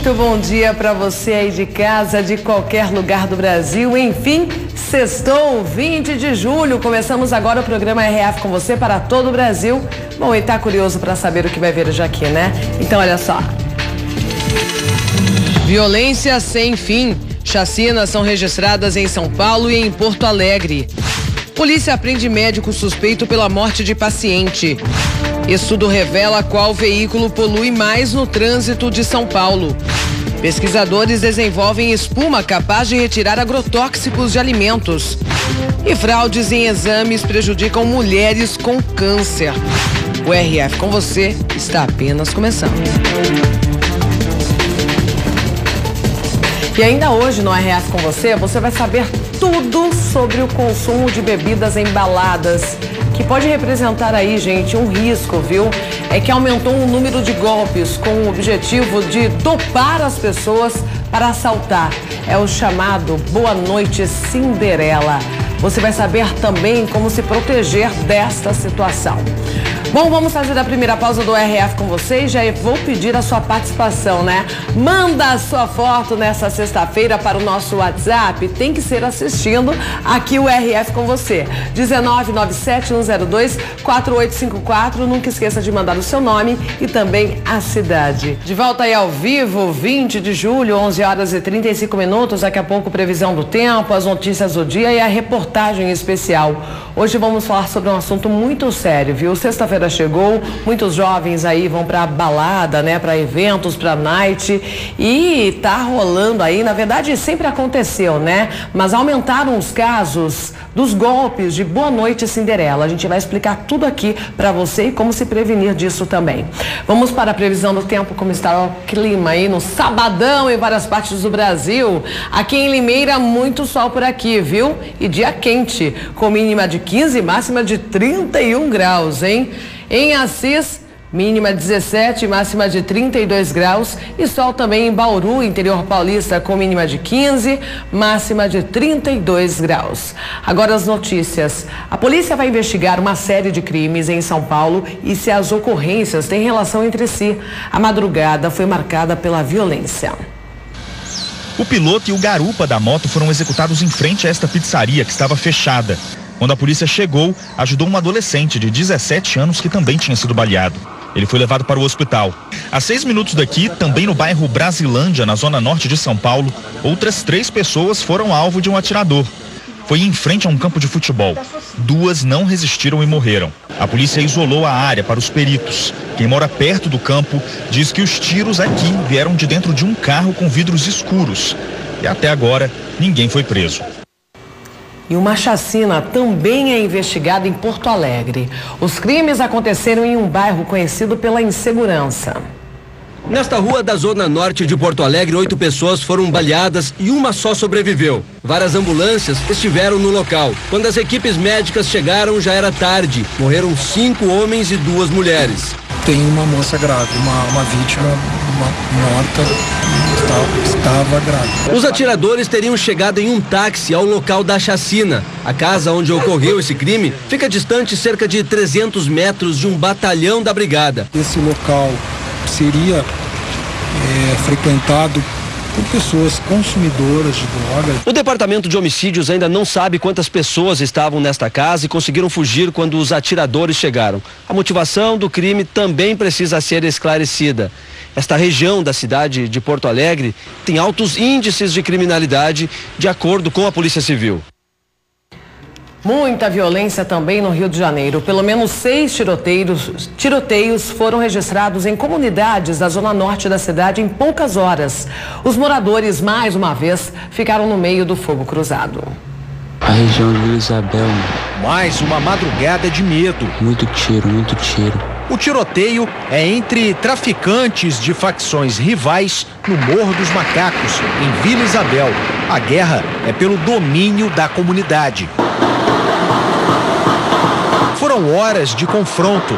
Muito bom dia para você aí de casa, de qualquer lugar do Brasil. Enfim, sextou, 20 de julho. Começamos agora o programa RF com você para todo o Brasil. Bom, e tá curioso para saber o que vai ver hoje aqui, né? Então, olha só. Violência sem fim. Chacinas são registradas em São Paulo e em Porto Alegre. Polícia apreende médico suspeito pela morte de paciente. Estudo revela qual veículo polui mais no trânsito de São Paulo. Pesquisadores desenvolvem espuma capaz de retirar agrotóxicos de alimentos. E fraudes em exames prejudicam mulheres com câncer. O RF com você está apenas começando. E ainda hoje no RF com você vai saber tudo sobre o consumo de bebidas embaladas, que pode representar aí, gente, um risco, viu? É que aumentou o número de golpes com o objetivo de dopar as pessoas para assaltar. É o chamado Boa Noite Cinderela. Você vai saber também como se proteger desta situação. Bom, vamos fazer a primeira pausa do RF com vocês. Já vou pedir a sua participação, né? Manda a sua foto nessa sexta-feira para o nosso WhatsApp. Tem que ser assistindo aqui o RF com você. 19971024854. Nunca esqueça de mandar o seu nome e também a cidade. De volta aí ao vivo, 20 de julho, 11 horas e 35 minutos. Daqui a pouco, previsão do tempo, as notícias do dia e a reportagem especial. Hoje vamos falar sobre um assunto muito sério, viu? Sexta-feira chegou, muitos jovens aí vão pra balada, né? Pra eventos, pra night, e tá rolando aí, na verdade sempre aconteceu, né? Mas aumentaram os casos dos golpes de Boa Noite Cinderela. A gente vai explicar tudo aqui pra você e como se prevenir disso também. Vamos para a previsão do tempo, como está o clima aí no sabadão em várias partes do Brasil. Aqui em Limeira, muito sol por aqui, viu? E dia quente, com mínima de 15 e máxima de 31 graus, hein? Em Assis, mínima 17, máxima de 32 graus. E sol também em Bauru, interior paulista, com mínima de 15, máxima de 32 graus. Agora as notícias. A polícia vai investigar uma série de crimes em São Paulo e se as ocorrências têm relação entre si. A madrugada foi marcada pela violência. O piloto e o garupa da moto foram executados em frente a esta pizzaria que estava fechada. Quando a polícia chegou, ajudou um adolescente de 17 anos que também tinha sido baleado. Ele foi levado para o hospital. A 6 minutos daqui, também no bairro Brasilândia, na zona norte de São Paulo, outras 3 pessoas foram alvo de um atirador. Foi em frente a um campo de futebol. 2 não resistiram e morreram. A polícia isolou a área para os peritos. Quem mora perto do campo diz que os tiros aqui vieram de dentro de um carro com vidros escuros. E até agora, ninguém foi preso. E uma chacina também é investigada em Porto Alegre. Os crimes aconteceram em um bairro conhecido pela insegurança. Nesta rua da zona norte de Porto Alegre, 8 pessoas foram baleadas e uma só sobreviveu. Várias ambulâncias estiveram no local. Quando as equipes médicas chegaram, já era tarde. Morreram 5 homens e 2 mulheres. Tem uma moça grávida, uma vítima, uma morta, estava grávida. Os atiradores teriam chegado em um táxi ao local da chacina. A casa onde ocorreu esse crime fica distante cerca de 300 metros de um batalhão da brigada. Esse local seria frequentado por pessoas consumidoras de drogas. O departamento de homicídios ainda não sabe quantas pessoas estavam nesta casa e conseguiram fugir quando os atiradores chegaram. A motivação do crime também precisa ser esclarecida. Esta região da cidade de Porto Alegre tem altos índices de criminalidade, de acordo com a Polícia Civil. Muita violência também no Rio de Janeiro. Pelo menos 6 tiroteios foram registrados em comunidades da zona norte da cidade em poucas horas. Os moradores, mais uma vez, ficaram no meio do fogo cruzado. A região de Vila Isabel. Mais uma madrugada de medo. Muito tiro, muito tiro. O tiroteio é entre traficantes de facções rivais no Morro dos Macacos, em Vila Isabel. A guerra é pelo domínio da comunidade. Foram horas de confronto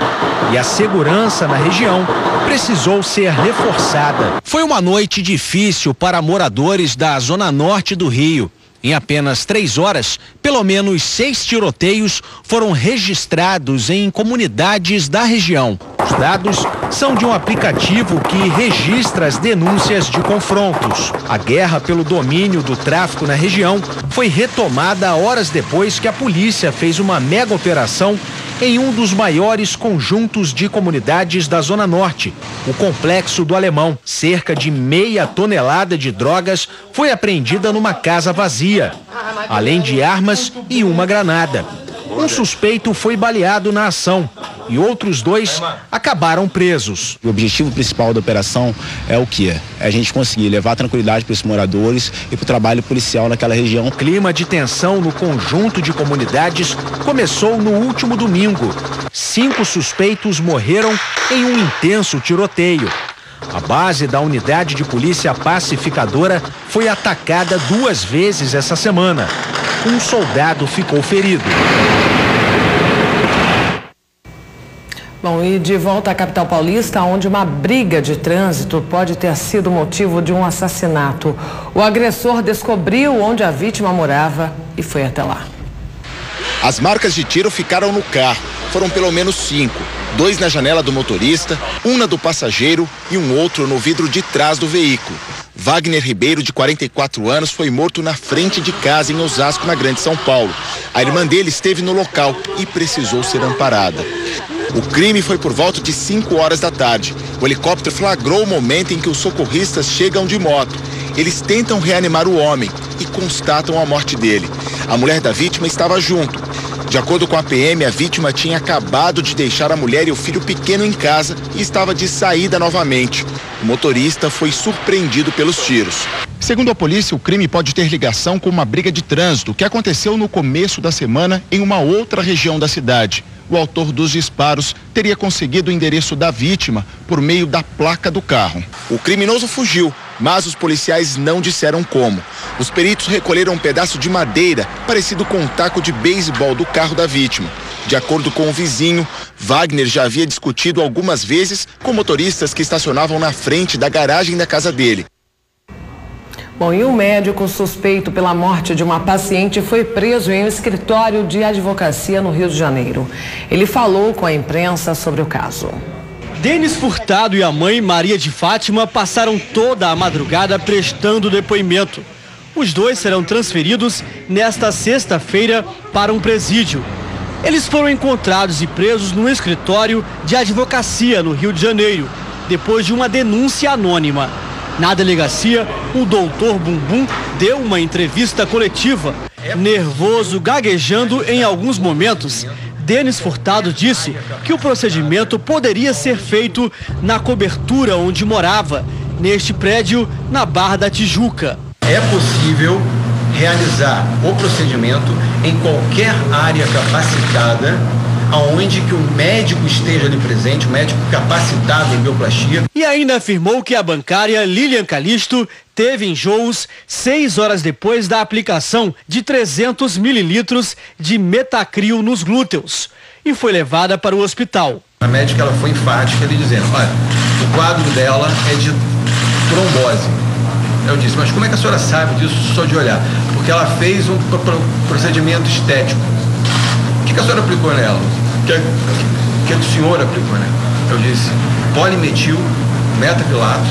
e a segurança na região precisou ser reforçada. Foi uma noite difícil para moradores da zona norte do Rio. Em apenas 3 horas, pelo menos 6 tiroteios foram registrados em comunidades da região. Os dados são de um aplicativo que registra as denúncias de confrontos. A guerra pelo domínio do tráfico na região foi retomada horas depois que a polícia fez uma mega operação em um dos maiores conjuntos de comunidades da Zona Norte, o Complexo do Alemão. Cerca de meia tonelada de drogas foi apreendida numa casa vazia, além de armas e uma granada. Um suspeito foi baleado na ação e outros 2 acabaram presos. O objetivo principal da operação é o quê? É a gente conseguir levar tranquilidade para os moradores e para o trabalho policial naquela região. O clima de tensão no conjunto de comunidades começou no último domingo. 5 suspeitos morreram em um intenso tiroteio. A base da unidade de polícia pacificadora foi atacada 2 vezes essa semana. Um soldado ficou ferido. Bom, e de volta à capital paulista, onde uma briga de trânsito pode ter sido motivo de um assassinato. O agressor descobriu onde a vítima morava e foi até lá. As marcas de tiro ficaram no carro. Foram pelo menos 5. 2 na janela do motorista, 1 na do passageiro e um outro no vidro de trás do veículo. Wagner Ribeiro, de 44 anos, foi morto na frente de casa em Osasco, na Grande São Paulo. A irmã dele esteve no local e precisou ser amparada. O crime foi por volta de 5 horas da tarde. O helicóptero flagrou o momento em que os socorristas chegam de moto. Eles tentam reanimar o homem e constatam a morte dele. A mulher da vítima estava junto. De acordo com a PM, a vítima tinha acabado de deixar a mulher e o filho pequeno em casa e estava de saída novamente. O motorista foi surpreendido pelos tiros. Segundo a polícia, o crime pode ter ligação com uma briga de trânsito que aconteceu no começo da semana em uma outra região da cidade. O autor dos disparos teria conseguido o endereço da vítima por meio da placa do carro. O criminoso fugiu, mas os policiais não disseram como. Os peritos recolheram um pedaço de madeira parecido com um taco de beisebol do carro da vítima. De acordo com o vizinho, Wagner já havia discutido algumas vezes com motoristas que estacionavam na frente da garagem da casa dele. Bom, e um médico suspeito pela morte de uma paciente foi preso em um escritório de advocacia no Rio de Janeiro. Ele falou com a imprensa sobre o caso. Denis Furtado e a mãe, Maria de Fátima, passaram toda a madrugada prestando depoimento. Os 2 serão transferidos nesta sexta-feira para um presídio. Eles foram encontrados e presos no escritório de advocacia no Rio de Janeiro, depois de uma denúncia anônima. Na delegacia, o doutor Bumbum deu uma entrevista coletiva. Nervoso, gaguejando em alguns momentos, Denis Furtado disse que o procedimento poderia ser feito na cobertura onde morava, neste prédio na Barra da Tijuca. É possível realizar o procedimento em qualquer área capacitada, aonde que o médico esteja ali presente, o médico capacitado em bioplastia. E ainda afirmou que a bancária Lilian Calisto teve enjoos 6 horas depois da aplicação de 300 mililitros de metacril nos glúteos e foi levada para o hospital. A médica ela foi enfática, ele dizendo, olha, o quadro dela é de trombose. Eu disse, mas como é que a senhora sabe disso só de olhar? Porque ela fez um procedimento estético. O que a senhora aplicou nela? Que o senhor aplicou nela? Eu disse, polimetil, metacrilato.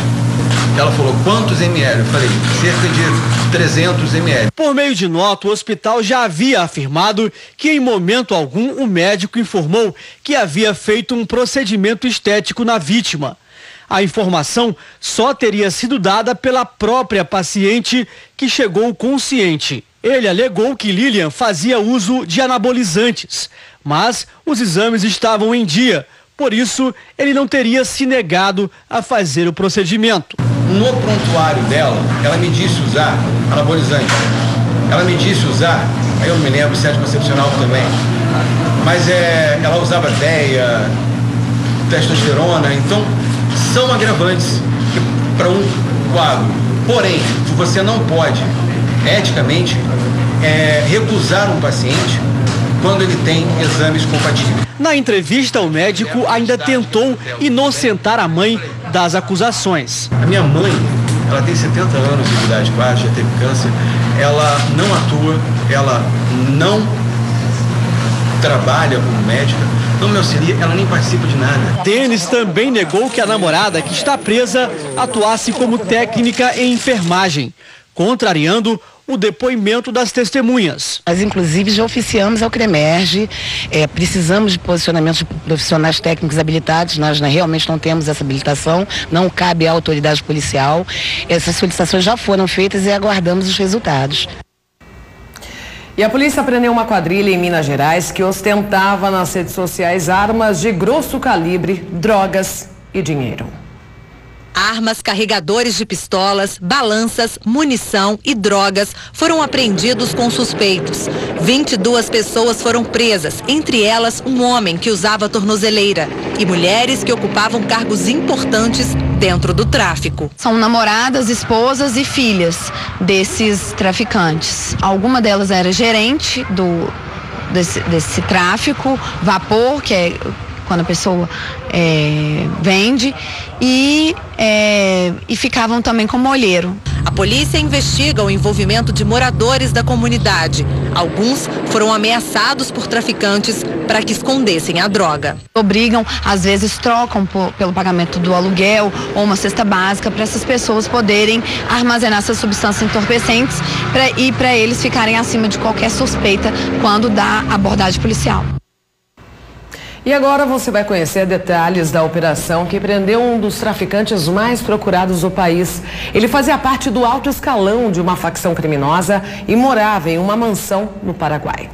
Ela falou, quantos ml? Eu falei, cerca de 300 ml. Por meio de nota, o hospital já havia afirmado que em momento algum o médico informou que havia feito um procedimento estético na vítima. A informação só teria sido dada pela própria paciente, que chegou consciente. Ele alegou que Lilian fazia uso de anabolizantes, mas os exames estavam em dia. Por isso, ele não teria se negado a fazer o procedimento. No prontuário dela, ela me disse usar anabolizante. Ela me disse usar, aí eu não me lembro se é anticoncepcional também, mas ela usava DEA, testosterona, então são agravantes para um quadro. Porém, você não pode, eticamente, recusar um paciente quando ele tem exames compatíveis. Na entrevista, o médico ainda tentou inocentar a mãe das acusações. A minha mãe ela tem 70 anos de idade quase, já teve câncer, ela não atua, ela não trabalha como médica, não me auxilia, ela nem participa de nada. Denis também negou que a namorada, que está presa, atuasse como técnica em enfermagem, contrariando o depoimento das testemunhas. Nós, inclusive, já oficiamos ao CREMERGE, precisamos de posicionamentos de profissionais técnicos habilitados, nós realmente não temos essa habilitação, não cabe à autoridade policial. Essas solicitações já foram feitas e aguardamos os resultados. E a polícia prendeu uma quadrilha em Minas Gerais que ostentava nas redes sociais armas de grosso calibre, drogas e dinheiro. Armas, carregadores de pistolas, balanças, munição e drogas foram apreendidos com suspeitos. 22 pessoas foram presas, entre elas um homem que usava tornozeleira e mulheres que ocupavam cargos importantes dentro do tráfico. São namoradas, esposas e filhas desses traficantes. Alguma delas era gerente desse tráfico, vapor, que é quando a pessoa vende, e ficavam também como olheiro. A polícia investiga o envolvimento de moradores da comunidade. Alguns foram ameaçados por traficantes para que escondessem a droga. Obrigam, às vezes trocam pelo pagamento do aluguel ou uma cesta básica para essas pessoas poderem armazenar essas substâncias entorpecentes para eles ficarem acima de qualquer suspeita quando dá abordagem policial. E agora você vai conhecer detalhes da operação que prendeu um dos traficantes mais procurados do país. Ele fazia parte do alto escalão de uma facção criminosa e morava em uma mansão no Paraguai.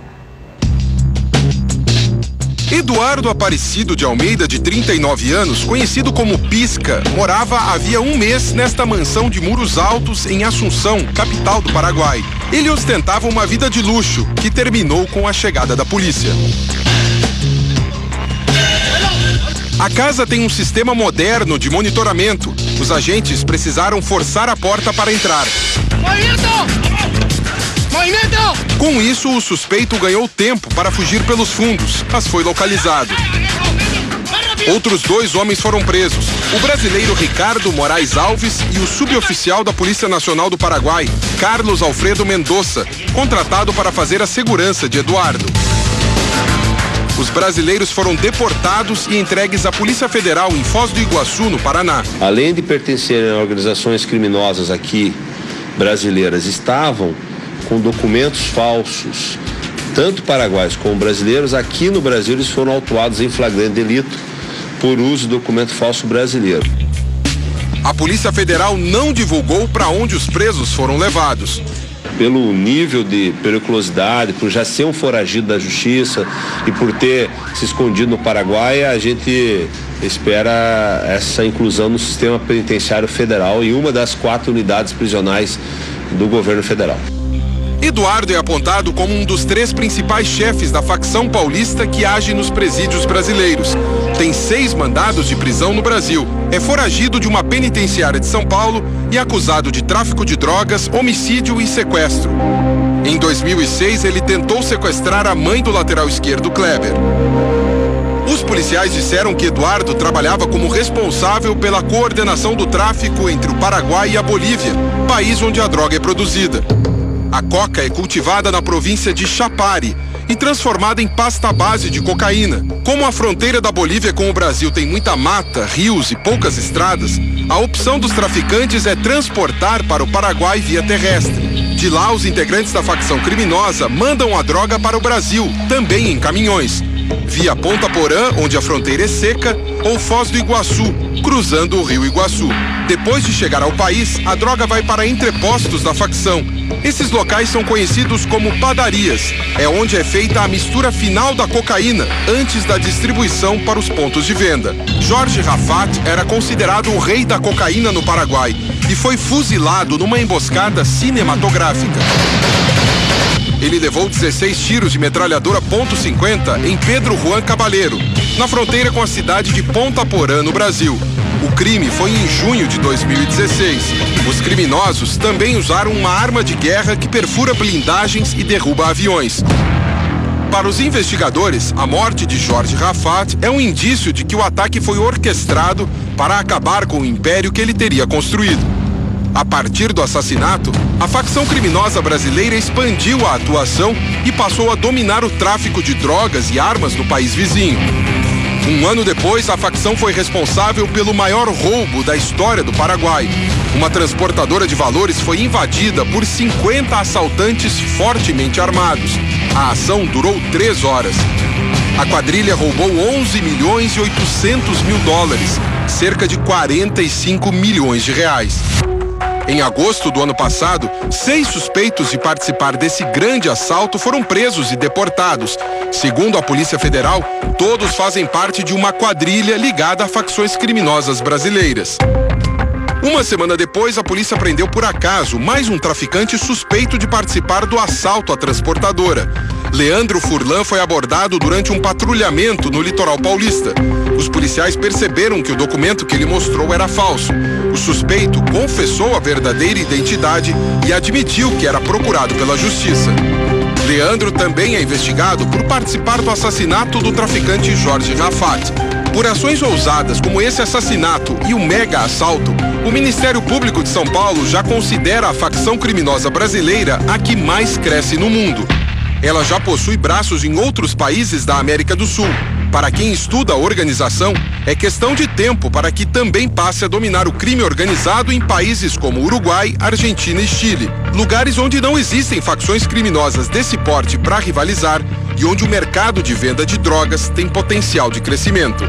Eduardo Aparecido de Almeida, de 39 anos, conhecido como Pisca, morava havia um mês nesta mansão de muros altos em Assunção, capital do Paraguai. Ele ostentava uma vida de luxo, que terminou com a chegada da polícia. A casa tem um sistema moderno de monitoramento. Os agentes precisaram forçar a porta para entrar. Com isso, o suspeito ganhou tempo para fugir pelos fundos, mas foi localizado. Outros 2 homens foram presos. O brasileiro Ricardo Moraes Alves e o suboficial da Polícia Nacional do Paraguai, Carlos Alfredo Mendonça, contratado para fazer a segurança de Eduardo. Os brasileiros foram deportados e entregues à Polícia Federal em Foz do Iguaçu, no Paraná. Além de pertencerem a organizações criminosas aqui brasileiras, estavam com documentos falsos, tanto paraguaios como brasileiros. Aqui no Brasil eles foram autuados em flagrante delito por uso de documento falso brasileiro. A Polícia Federal não divulgou para onde os presos foram levados. Pelo nível de periculosidade, por já ser um foragido da justiça e por ter se escondido no Paraguai, a gente espera essa inclusão no sistema penitenciário federal em uma das 4 unidades prisionais do governo federal. Eduardo é apontado como um dos 3 principais chefes da facção paulista que age nos presídios brasileiros. Tem 6 mandados de prisão no Brasil. É foragido de uma penitenciária de São Paulo e acusado de tráfico de drogas, homicídio e sequestro. Em 2006, ele tentou sequestrar a mãe do lateral esquerdo, Kleber. Os policiais disseram que Eduardo trabalhava como responsável pela coordenação do tráfico entre o Paraguai e a Bolívia, país onde a droga é produzida. A coca é cultivada na província de Chapare e transformada em pasta base de cocaína. Como a fronteira da Bolívia com o Brasil tem muita mata, rios e poucas estradas, a opção dos traficantes é transportar para o Paraguai via terrestre. De lá, os integrantes da facção criminosa mandam a droga para o Brasil, também em caminhões, via Ponta Porã, onde a fronteira é seca, ou Foz do Iguaçu, cruzando o rio Iguaçu. Depois de chegar ao país, a droga vai para entrepostos da facção. Esses locais são conhecidos como padarias. É onde é feita a mistura final da cocaína, antes da distribuição para os pontos de venda. Jorge Rafat era considerado o rei da cocaína no Paraguai e foi fuzilado numa emboscada cinematográfica. Ele levou 16 tiros de metralhadora .50 em Pedro Juan Cabaleiro, na fronteira com a cidade de Ponta Porã, no Brasil. O crime foi em junho de 2016. Os criminosos também usaram uma arma de guerra que perfura blindagens e derruba aviões. Para os investigadores, a morte de Jorge Rafat é um indício de que o ataque foi orquestrado para acabar com o império que ele teria construído. A partir do assassinato, a facção criminosa brasileira expandiu a atuação e passou a dominar o tráfico de drogas e armas no país vizinho. Um ano depois, a facção foi responsável pelo maior roubo da história do Paraguai. Uma transportadora de valores foi invadida por 50 assaltantes fortemente armados. A ação durou 3 horas. A quadrilha roubou 11 milhões e 800 mil dólares, cerca de 45 milhões de reais. Em agosto do ano passado, 6 suspeitos de participar desse grande assalto foram presos e deportados. Segundo a Polícia Federal, todos fazem parte de uma quadrilha ligada a facções criminosas brasileiras. Uma semana depois, a polícia prendeu por acaso mais um traficante suspeito de participar do assalto à transportadora. Leandro Furlan foi abordado durante um patrulhamento no litoral paulista. Os policiais perceberam que o documento que ele mostrou era falso. O suspeito confessou a verdadeira identidade e admitiu que era procurado pela justiça. Leandro também é investigado por participar do assassinato do traficante Jorge Rafat. Por ações ousadas como esse assassinato e o mega assalto, o Ministério Público de São Paulo já considera a facção criminosa brasileira a que mais cresce no mundo. Ela já possui braços em outros países da América do Sul. Para quem estuda a organização, é questão de tempo para que também passe a dominar o crime organizado em países como Uruguai, Argentina e Chile. Lugares onde não existem facções criminosas desse porte para rivalizar e onde o mercado de venda de drogas tem potencial de crescimento.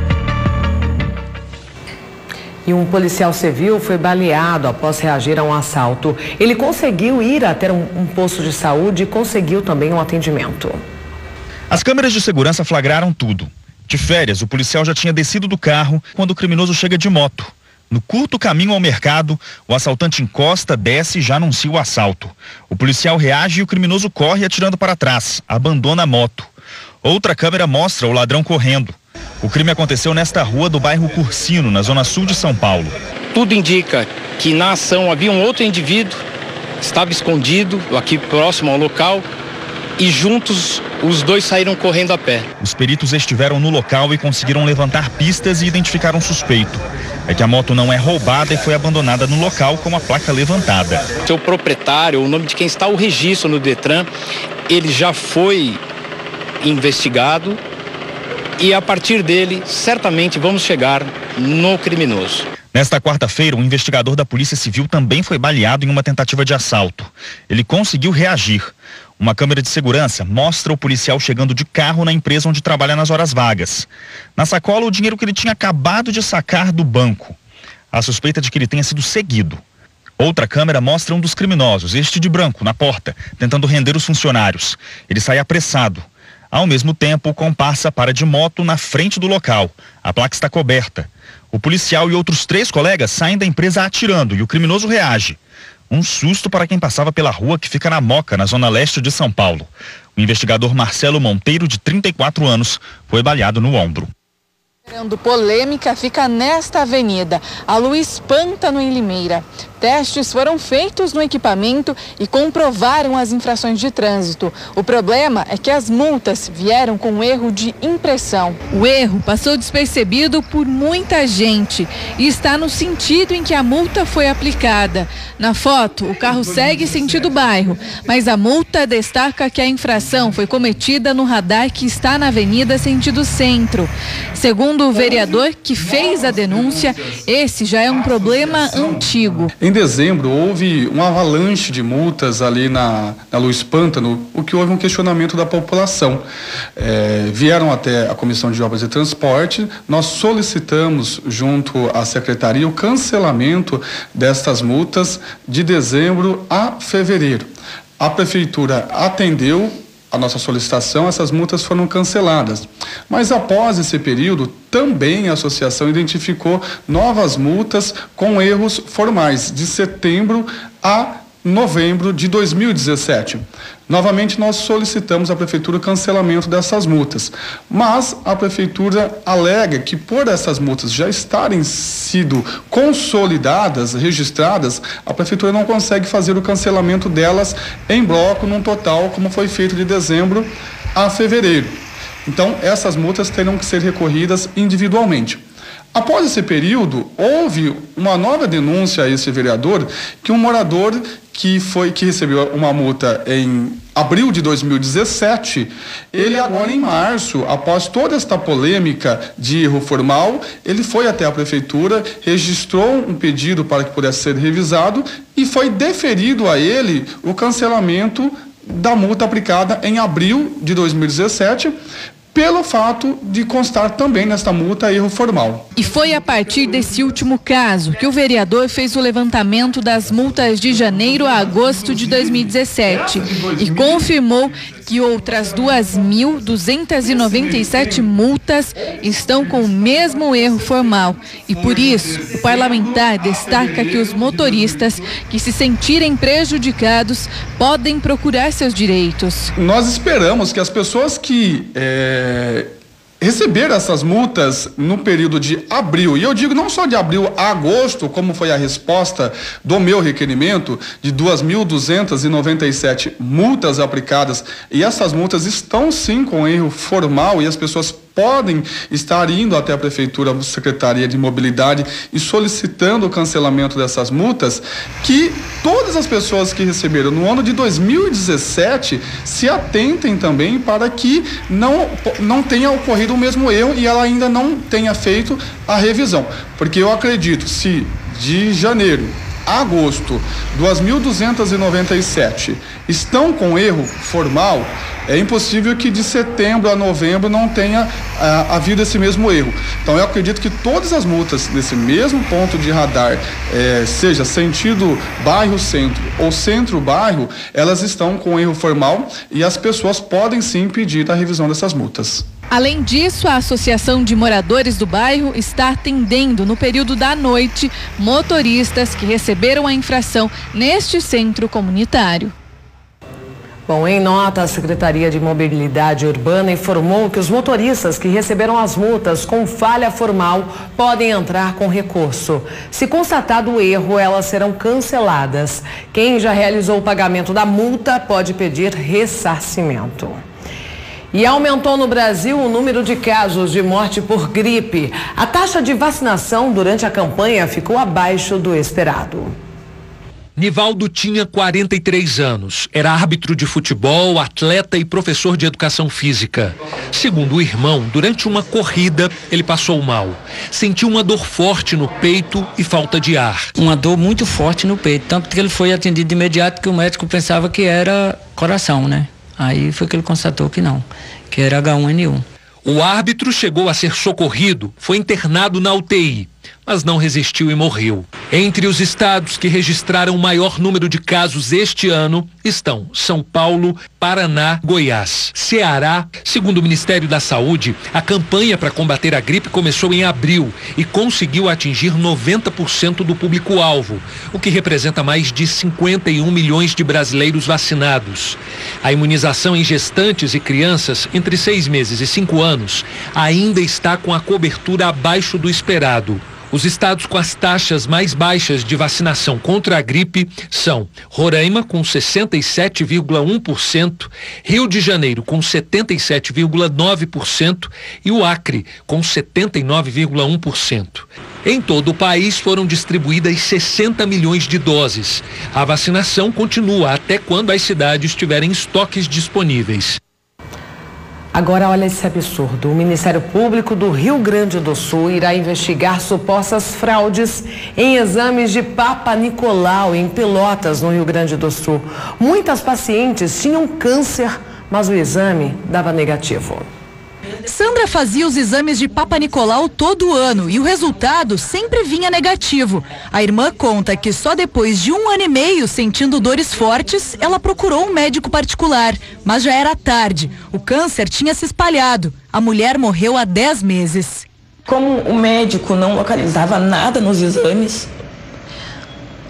E um policial civil foi baleado após reagir a um assalto. Ele conseguiu ir até um posto de saúde e conseguiu também um atendimento. As câmeras de segurança flagraram tudo. De férias, o policial já tinha descido do carro quando o criminoso chega de moto. No curto caminho ao mercado, o assaltante encosta, desce e já anuncia o assalto. O policial reage e o criminoso corre atirando para trás, abandona a moto. Outra câmera mostra o ladrão correndo. O crime aconteceu nesta rua do bairro Cursino, na zona sul de São Paulo. Tudo indica que na ação havia um outro indivíduo, estava escondido aqui próximo ao local e juntos os dois saíram correndo a pé. Os peritos estiveram no local e conseguiram levantar pistas e identificar um suspeito. É que a moto não é roubada e foi abandonada no local com a placa levantada. Seu proprietário, o nome de quem está o registro no Detran, ele já foi investigado e a partir dele certamente vamos chegar no criminoso. Nesta quarta-feira, um investigador da Polícia Civil também foi baleado em uma tentativa de assalto. Ele conseguiu reagir. Uma câmera de segurança mostra o policial chegando de carro na empresa onde trabalha nas horas vagas. Na sacola, o dinheiro que ele tinha acabado de sacar do banco. A suspeita de que ele tenha sido seguido. Outra câmera mostra um dos criminosos, este de branco, na porta, tentando render os funcionários. Ele sai apressado. Ao mesmo tempo, o comparsa para de moto na frente do local. A placa está coberta. O policial e outros 3 colegas saem da empresa atirando e o criminoso reage. Um susto para quem passava pela rua que fica na Moca, na zona leste de São Paulo. O investigador Marcelo Monteiro, de 34 anos, foi baleado no ombro. Gerando polêmica fica nesta avenida, a Luiz Pântano, em Limeira. Testes foram feitos no equipamento e comprovaram as infrações de trânsito. O problema é que as multas vieram com erro de impressão. O erro passou despercebido por muita gente e está no sentido em que a multa foi aplicada. Na foto, o carro segue sentido bairro, mas a multa destaca que a infração foi cometida no radar que está na avenida sentido centro. Segundo o vereador que fez a denúncia, esse já é um problema antigo. Em dezembro, houve uma avalanche de multas ali na Luiz Pântano, o que houve um questionamento da população. Vieram até a Comissão de Obras e Transporte, nós solicitamos junto à Secretaria o cancelamento destas multas de dezembro a fevereiro. A Prefeitura atendeu a nossa solicitação, essas multas foram canceladas. Mas após esse período, também a associação identificou novas multas com erros formais, de setembro a novembro de 2017. Novamente, nós solicitamos à Prefeitura o cancelamento dessas multas. Mas a Prefeitura alega que por essas multas já estarem sido consolidadas, registradas, a Prefeitura não consegue fazer o cancelamento delas em bloco, num total, como foi feito de dezembro a fevereiro. Então, essas multas terão que ser recorridas individualmente. Após esse período, houve uma nova denúncia a esse vereador que um morador que recebeu uma multa em abril de 2017, ele agora em março, após toda esta polêmica de erro formal, ele foi até a prefeitura, registrou um pedido para que pudesse ser revisado e foi deferido a ele o cancelamento da multa aplicada em abril de 2017, pelo fato de constar também nesta multa erro formal. E foi a partir desse último caso que o vereador fez o levantamento das multas de janeiro a agosto de 2017 e confirmou que outras 2.297 multas estão com o mesmo erro formal. E por isso, o parlamentar destaca que os motoristas que se sentirem prejudicados podem procurar seus direitos. Nós esperamos que as pessoas que receberam essas multas no período de abril, e eu digo não só de abril a agosto, como foi a resposta do meu requerimento, de 2.297 multas aplicadas, e essas multas estão sim com erro formal e as pessoas podem estar indo até a Prefeitura, Secretaria de Mobilidade e solicitando o cancelamento dessas multas, que todas as pessoas que receberam no ano de 2017 se atentem também para que não tenha ocorrido o mesmo erro e ela ainda não tenha feito a revisão. Porque eu acredito, se de janeiro a agosto 2.297 estão com erro formal, é impossível que de setembro a novembro não tenha havido esse mesmo erro. Então eu acredito que todas as multas nesse mesmo ponto de radar, seja sentido bairro-centro ou centro-bairro, elas estão com erro formal e as pessoas podem sim pedir a revisão dessas multas. Além disso, a Associação de Moradores do Bairro está atendendo no período da noite motoristas que receberam a infração neste centro comunitário. Bom, em nota, a Secretaria de Mobilidade Urbana informou que os motoristas que receberam as multas com falha formal podem entrar com recurso. Se constatado o erro, elas serão canceladas. Quem já realizou o pagamento da multa pode pedir ressarcimento. E aumentou no Brasil o número de casos de morte por gripe. A taxa de vacinação durante a campanha ficou abaixo do esperado. Nivaldo tinha 43 anos, era árbitro de futebol, atleta e professor de educação física. Segundo o irmão, durante uma corrida, ele passou mal. Sentiu uma dor forte no peito e falta de ar. Uma dor muito forte no peito, tanto que ele foi atendido de imediato, que o médico pensava que era coração, né? Aí foi que ele constatou que não, que era H1N1. O árbitro chegou a ser socorrido, foi internado na UTI, mas não resistiu e morreu. Entre os estados que registraram o maior número de casos este ano estão São Paulo, Paraná, Goiás, Ceará. Segundo o Ministério da Saúde, a campanha para combater a gripe começou em abril e conseguiu atingir 90% do público-alvo, o que representa mais de 51 milhões de brasileiros vacinados. A imunização em gestantes e crianças entre 6 meses e 5 anos ainda está com a cobertura abaixo do esperado. Os estados com as taxas mais baixas de vacinação contra a gripe são Roraima, com 67,1%, Rio de Janeiro, com 77,9% e o Acre, com 79,1%. Em todo o país foram distribuídas 60 milhões de doses. A vacinação continua até quando as cidades tiverem estoques disponíveis. Agora, olha esse absurdo. O Ministério Público do Rio Grande do Sul irá investigar supostas fraudes em exames de Papa Nicolau em Pelotas, no Rio Grande do Sul. Muitas pacientes tinham câncer, mas o exame dava negativo. Sandra fazia os exames de Papa Nicolau todo ano e o resultado sempre vinha negativo. A irmã conta que só depois de 1 ano e meio sentindo dores fortes, ela procurou um médico particular, mas já era tarde. O câncer tinha se espalhado. A mulher morreu há 10 meses. Como o médico não localizava nada nos exames,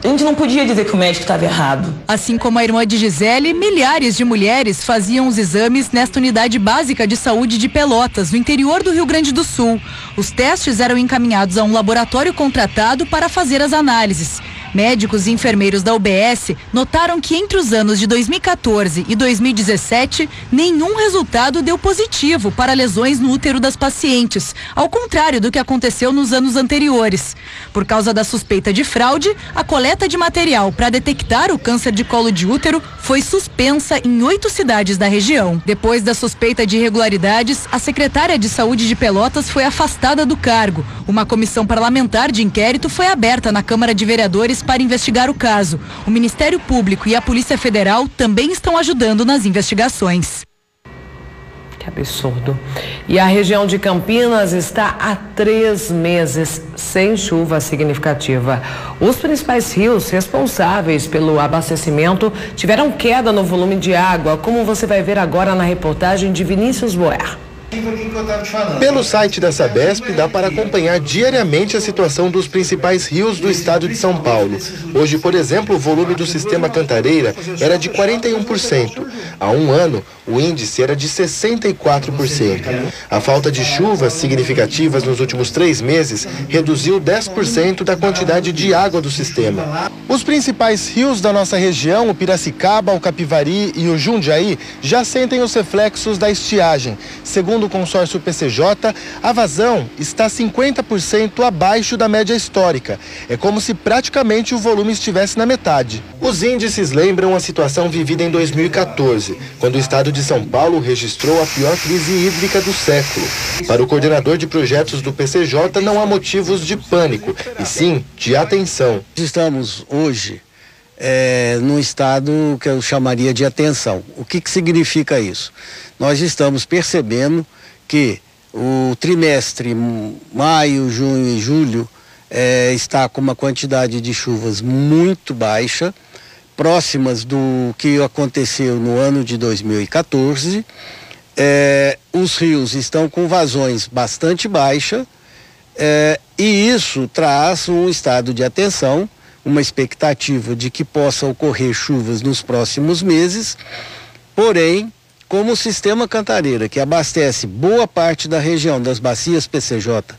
a gente não podia dizer que o médico estava errado. Assim como a irmã de Gisele, milhares de mulheres faziam os exames nesta unidade básica de saúde de Pelotas, no interior do Rio Grande do Sul. Os testes eram encaminhados a um laboratório contratado para fazer as análises. Médicos e enfermeiros da UBS notaram que entre os anos de 2014 e 2017, nenhum resultado deu positivo para lesões no útero das pacientes, ao contrário do que aconteceu nos anos anteriores. Por causa da suspeita de fraude, a coleta de material para detectar o câncer de colo de útero foi suspensa em 8 cidades da região. Depois da suspeita de irregularidades, a secretária de Saúde de Pelotas foi afastada do cargo. Uma comissão parlamentar de inquérito foi aberta na Câmara de Vereadores para investigar o caso. O Ministério Público e a Polícia Federal também estão ajudando nas investigações. Que absurdo. E a região de Campinas está há 3 meses sem chuva significativa. Os principais rios responsáveis pelo abastecimento tiveram queda no volume de água, como você vai ver agora na reportagem de Vinícius Boer. Pelo site da Sabesp, dá para acompanhar diariamente a situação dos principais rios do estado de São Paulo. Hoje, por exemplo, o volume do sistema Cantareira era de 41%. Há um ano, o índice era de 64%. A falta de chuvas significativas nos últimos 3 meses reduziu 10% da quantidade de água do sistema. Os principais rios da nossa região, o Piracicaba, o Capivari e o Jundiaí, já sentem os reflexos da estiagem. Segundo o consórcio PCJ, a vazão está 50% abaixo da média histórica. É como se praticamente o volume estivesse na metade. Os índices lembram a situação vivida em 2014, quando o estado de São Paulo registrou a pior crise hídrica do século. Para o coordenador de projetos do PCJ, não há motivos de pânico, e sim de atenção. Estamos hoje num estado que eu chamaria de atenção. O que significa isso? Nós estamos percebendo que o trimestre maio, junho e julho está com uma quantidade de chuvas muito baixa, próximas do que aconteceu no ano de 2014. Os rios estão com vazões bastante baixas e isso traz um estado de atenção, uma expectativa de que possa ocorrer chuvas nos próximos meses, porém, como o sistema Cantareira, que abastece boa parte da região das bacias PCJ,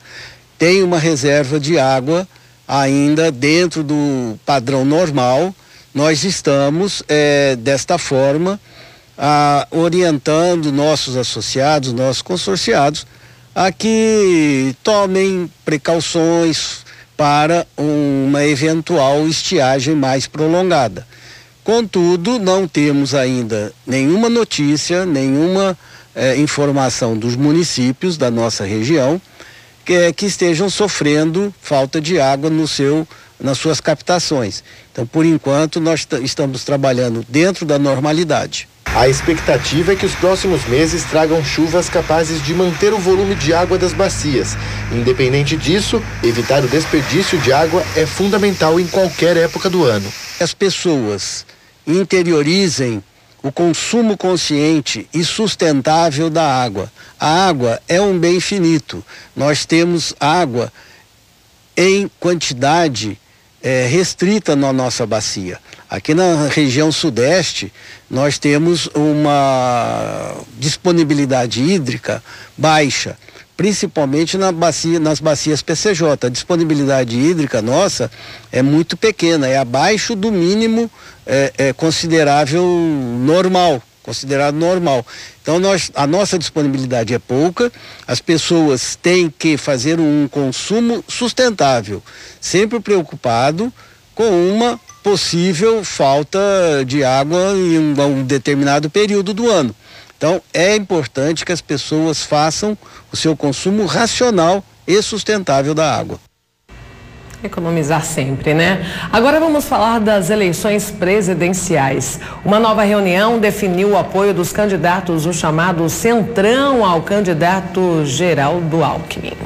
tem uma reserva de água ainda dentro do padrão normal, nós estamos, desta forma, orientando nossos associados, nossos consorciados, a que tomem precauções para uma eventual estiagem mais prolongada. Contudo, não temos ainda nenhuma notícia, nenhuma informação dos municípios da nossa região que estejam sofrendo falta de água nas suas captações. Então, por enquanto, nós estamos trabalhando dentro da normalidade. A expectativa é que os próximos meses tragam chuvas capazes de manter o volume de água das bacias. Independente disso, evitar o desperdício de água é fundamental em qualquer época do ano. As pessoas interiorizem o consumo consciente e sustentável da água. A água é um bem finito. Nós temos água em quantidade restrita na nossa bacia. Aqui na região sudeste, nós temos uma disponibilidade hídrica baixa, principalmente nas bacias PCJ. A disponibilidade hídrica nossa é muito pequena, é abaixo do mínimo considerado normal. Então a nossa disponibilidade é pouca, as pessoas têm que fazer um consumo sustentável, sempre preocupado com uma possível falta de água em um determinado período do ano. Então é importante que as pessoas façam o seu consumo racional e sustentável da água. Economizar sempre, né? Agora vamos falar das eleições presidenciais. Uma nova reunião definiu o apoio dos candidatos, o chamado Centrão, ao candidato Geraldo Alckmin.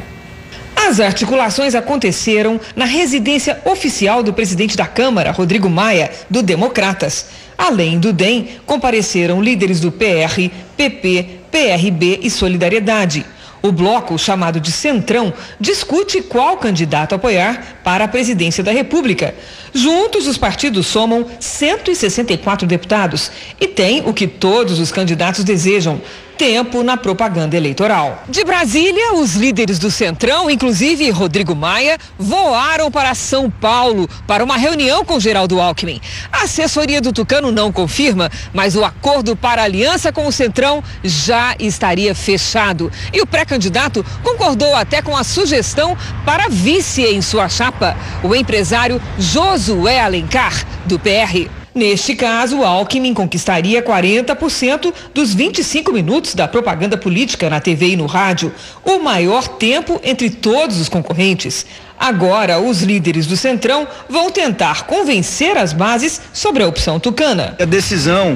As articulações aconteceram na residência oficial do presidente da Câmara, Rodrigo Maia, do Democratas. Além do DEM, compareceram líderes do PR, PP, PRB e Solidariedade. O bloco, chamado de Centrão, discute qual candidato apoiar para a presidência da República. Juntos, os partidos somam 164 deputados e têm o que todos os candidatos desejam: tempo na propaganda eleitoral. De Brasília, os líderes do Centrão, inclusive Rodrigo Maia, voaram para São Paulo para uma reunião com Geraldo Alckmin. A assessoria do Tucano não confirma, mas o acordo para a aliança com o Centrão já estaria fechado. E o pré-candidato concordou até com a sugestão para vice em sua chapa, o empresário Josué Alencar, do PR. Neste caso, Alckmin conquistaria 40% dos 25 minutos da propaganda política na TV e no rádio, o maior tempo entre todos os concorrentes. Agora, os líderes do Centrão vão tentar convencer as bases sobre a opção tucana. A decisão,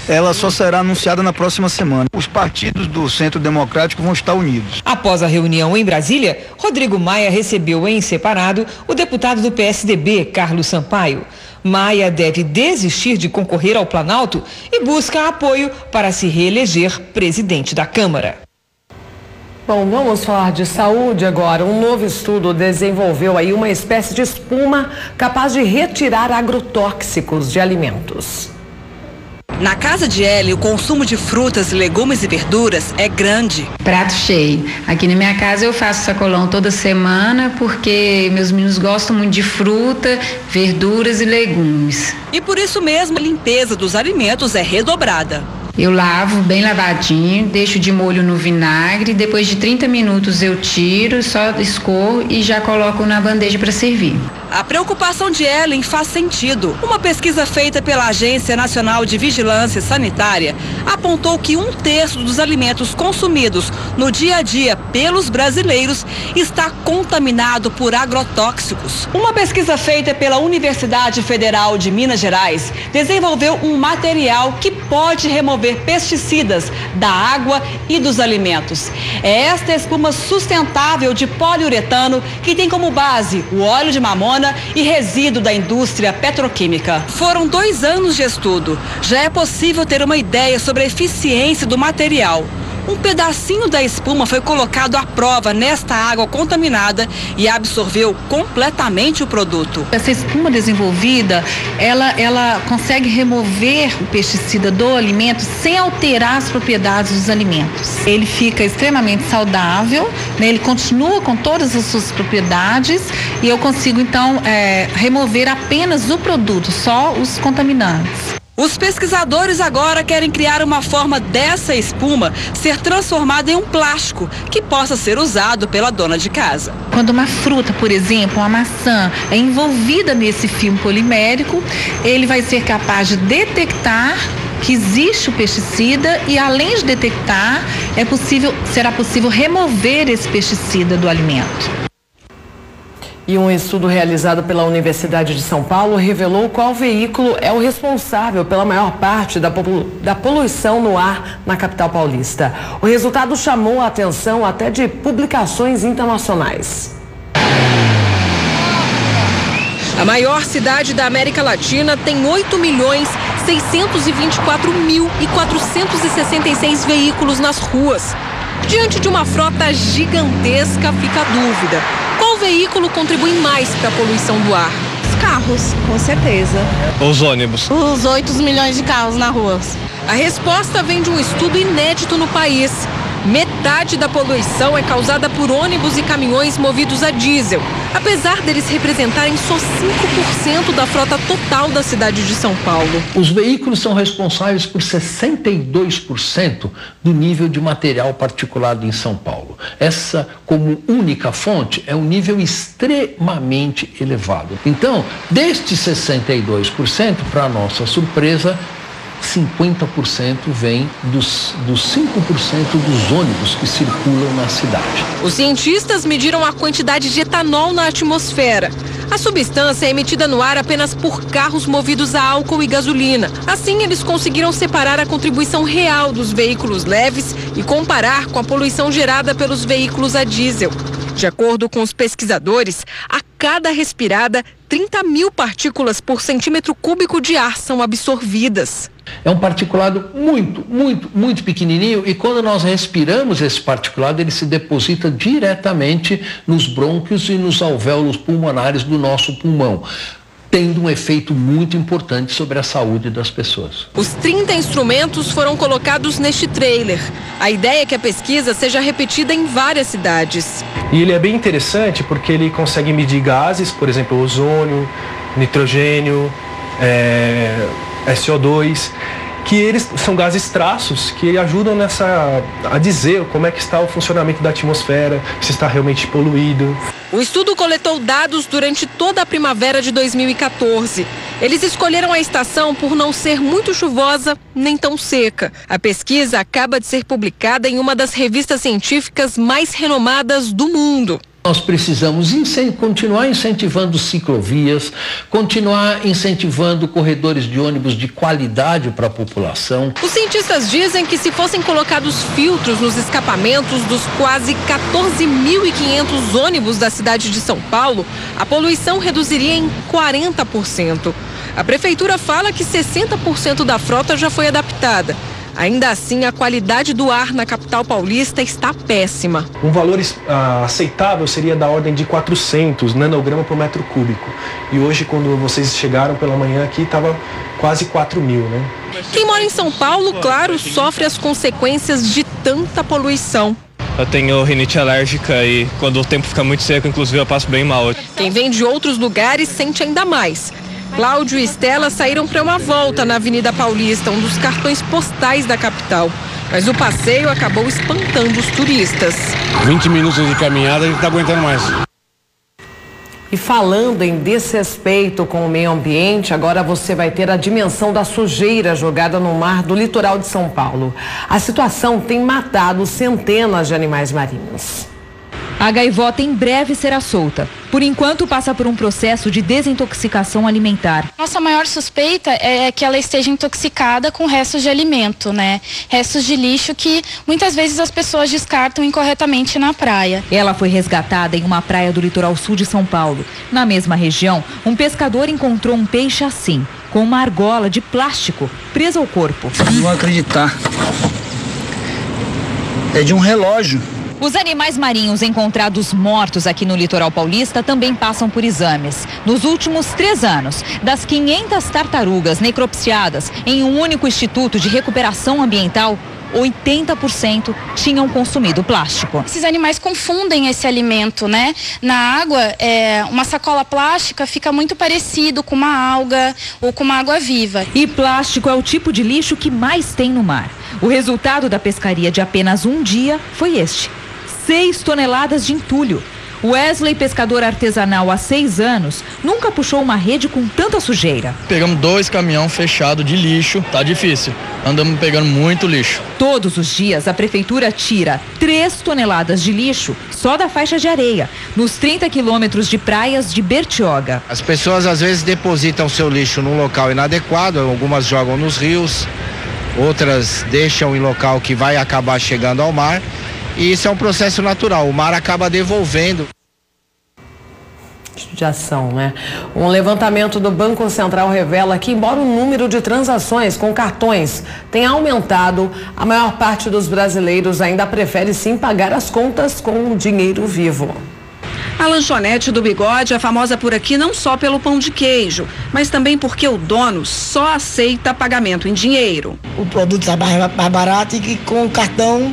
ela só será anunciada na próxima semana. Os partidos do Centro Democrático vão estar unidos. Após a reunião em Brasília, Rodrigo Maia recebeu em separado o deputado do PSDB, Carlos Sampaio. Maia deve desistir de concorrer ao Planalto e busca apoio para se reeleger presidente da Câmara. Bom, vamos falar de saúde agora. Um novo estudo desenvolveu aí uma espécie de espuma capaz de retirar agrotóxicos de alimentos. Na casa de Ellie, o consumo de frutas, legumes e verduras é grande. Prato cheio. Aqui na minha casa eu faço sacolão toda semana porque meus meninos gostam muito de fruta, verduras e legumes. E por isso mesmo a limpeza dos alimentos é redobrada. Eu lavo bem lavadinho, deixo de molho no vinagre, depois de 30 minutos eu tiro, só escorro e já coloco na bandeja para servir. A preocupação de Ellen faz sentido. Uma pesquisa feita pela Agência Nacional de Vigilância Sanitária apontou que 1/3 dos alimentos consumidos no dia a dia pelos brasileiros está contaminado por agrotóxicos. Uma pesquisa feita pela Universidade Federal de Minas Gerais desenvolveu um material que pode remover pesticidas da água e dos alimentos. É esta espuma sustentável de poliuretano que tem como base o óleo de mamona e resíduo da indústria petroquímica. Foram 2 anos de estudo. Já é possível ter uma ideia sobre a eficiência do material. Um pedacinho da espuma foi colocado à prova nesta água contaminada e absorveu completamente o produto. Essa espuma desenvolvida, ela consegue remover o pesticida do alimento sem alterar as propriedades dos alimentos. Ele fica extremamente saudável, né? Ele continua com todas as suas propriedades e eu consigo então remover apenas o produto, só os contaminantes. Os pesquisadores agora querem criar uma forma dessa espuma ser transformada em um plástico que possa ser usado pela dona de casa. Quando uma fruta, por exemplo, uma maçã, é envolvida nesse filme polimérico, ele vai ser capaz de detectar que existe o pesticida e, além de detectar, será possível remover esse pesticida do alimento. E um estudo realizado pela Universidade de São Paulo revelou qual veículo é o responsável pela maior parte da poluição no ar na capital paulista. O resultado chamou a atenção até de publicações internacionais. A maior cidade da América Latina tem 8.624.466 veículos nas ruas. Diante de uma frota gigantesca, fica a dúvida: qual veículo contribui mais para a poluição do ar? Os carros, com certeza. Os ônibus. Os 8 milhões de carros na rua. A resposta vem de um estudo inédito no país. Metade da poluição é causada por ônibus e caminhões movidos a diesel, apesar deles representarem só 5% da frota total da cidade de São Paulo. Os veículos são responsáveis por 62% do nível de material particulado em São Paulo. Essa, como única fonte, é um nível extremamente elevado. Então, destes 62%, para nossa surpresa, 50% vem dos 5% dos ônibus que circulam na cidade. Os cientistas mediram a quantidade de etanol na atmosfera. A substância é emitida no ar apenas por carros movidos a álcool e gasolina. Assim, eles conseguiram separar a contribuição real dos veículos leves e comparar com a poluição gerada pelos veículos a diesel. De acordo com os pesquisadores, a cada respirada, 30 mil partículas por centímetro cúbico de ar são absorvidas. É um particulado muito pequenininho e quando nós respiramos esse particulado, ele se deposita diretamente nos brônquios e nos alvéolos pulmonares do nosso pulmão. tendo um efeito muito importante sobre a saúde das pessoas. Os 30 instrumentos foram colocados neste trailer. A ideia é que a pesquisa seja repetida em várias cidades. E ele é bem interessante porque ele consegue medir gases, por exemplo, ozônio, nitrogênio, SO2, que eles são gases traços que ajudam a dizer como é que está o funcionamento da atmosfera, se está realmente poluído. O estudo coletou dados durante toda a primavera de 2014. Eles escolheram a estação por não ser muito chuvosa nem tão seca. A pesquisa acaba de ser publicada em uma das revistas científicas mais renomadas do mundo. Nós precisamos continuar incentivando ciclovias, continuar incentivando corredores de ônibus de qualidade para a população. Os cientistas dizem que se fossem colocados filtros nos escapamentos dos quase 14.500 ônibus da cidade de São Paulo, a poluição reduziria em 40%. A prefeitura fala que 60% da frota já foi adaptada. Ainda assim, a qualidade do ar na capital paulista está péssima. Um valor aceitável seria da ordem de 400 nanogramas por metro cúbico. E hoje, quando vocês chegaram pela manhã aqui, estava quase 4.000, né? Quem mora em São Paulo, claro, sofre as consequências de tanta poluição. Eu tenho rinite alérgica e quando o tempo fica muito seco, inclusive, eu passo bem mal. Quem vem de outros lugares sente ainda mais. Cláudio e Estela saíram para uma volta na Avenida Paulista, um dos cartões postais da capital. Mas o passeio acabou espantando os turistas. 20 minutos de caminhada, a gente não está aguentando mais. E falando em desrespeito com o meio ambiente, agora você vai ter a dimensão da sujeira jogada no mar do litoral de São Paulo. A situação tem matado centenas de animais marinhos. A gaivota em breve será solta. Por enquanto, passa por um processo de desintoxicação alimentar. Nossa maior suspeita é que ela esteja intoxicada com restos de alimento, né? Restos de lixo que muitas vezes as pessoas descartam incorretamente na praia. Ela foi resgatada em uma praia do litoral sul de São Paulo. Na mesma região, um pescador encontrou um peixe assim, com uma argola de plástico presa ao corpo. Não vou acreditar. É de um relógio. Os animais marinhos encontrados mortos aqui no litoral paulista também passam por exames. Nos últimos 3 anos, das 500 tartarugas necropsiadas em um único instituto de recuperação ambiental, 80% tinham consumido plástico. Esses animais confundem esse alimento, né? Na água, uma sacola plástica fica muito parecido com uma alga ou com uma água viva. E plástico é o tipo de lixo que mais tem no mar. O resultado da pescaria de apenas um dia foi este: 6 toneladas de entulho. Wesley, pescador artesanal há 6 anos, nunca puxou uma rede com tanta sujeira. Pegamos 2 caminhões fechados de lixo, tá difícil. Andamos pegando muito lixo. Todos os dias a prefeitura tira 3 toneladas de lixo só da faixa de areia, nos 30 quilômetros de praias de Bertioga. As pessoas às vezes depositam seu lixo num local inadequado, algumas jogam nos rios, outras deixam em local que vai acabar chegando ao mar. E isso é um processo natural, o mar acaba devolvendo. Judiação, né? Um levantamento do Banco Central revela que, embora o número de transações com cartões tenha aumentado, a maior parte dos brasileiros ainda prefere sim pagar as contas com dinheiro vivo. A lanchonete do Bigode é famosa por aqui não só pelo pão de queijo, mas também porque o dono só aceita pagamento em dinheiro. O produto está mais barato e que com o cartão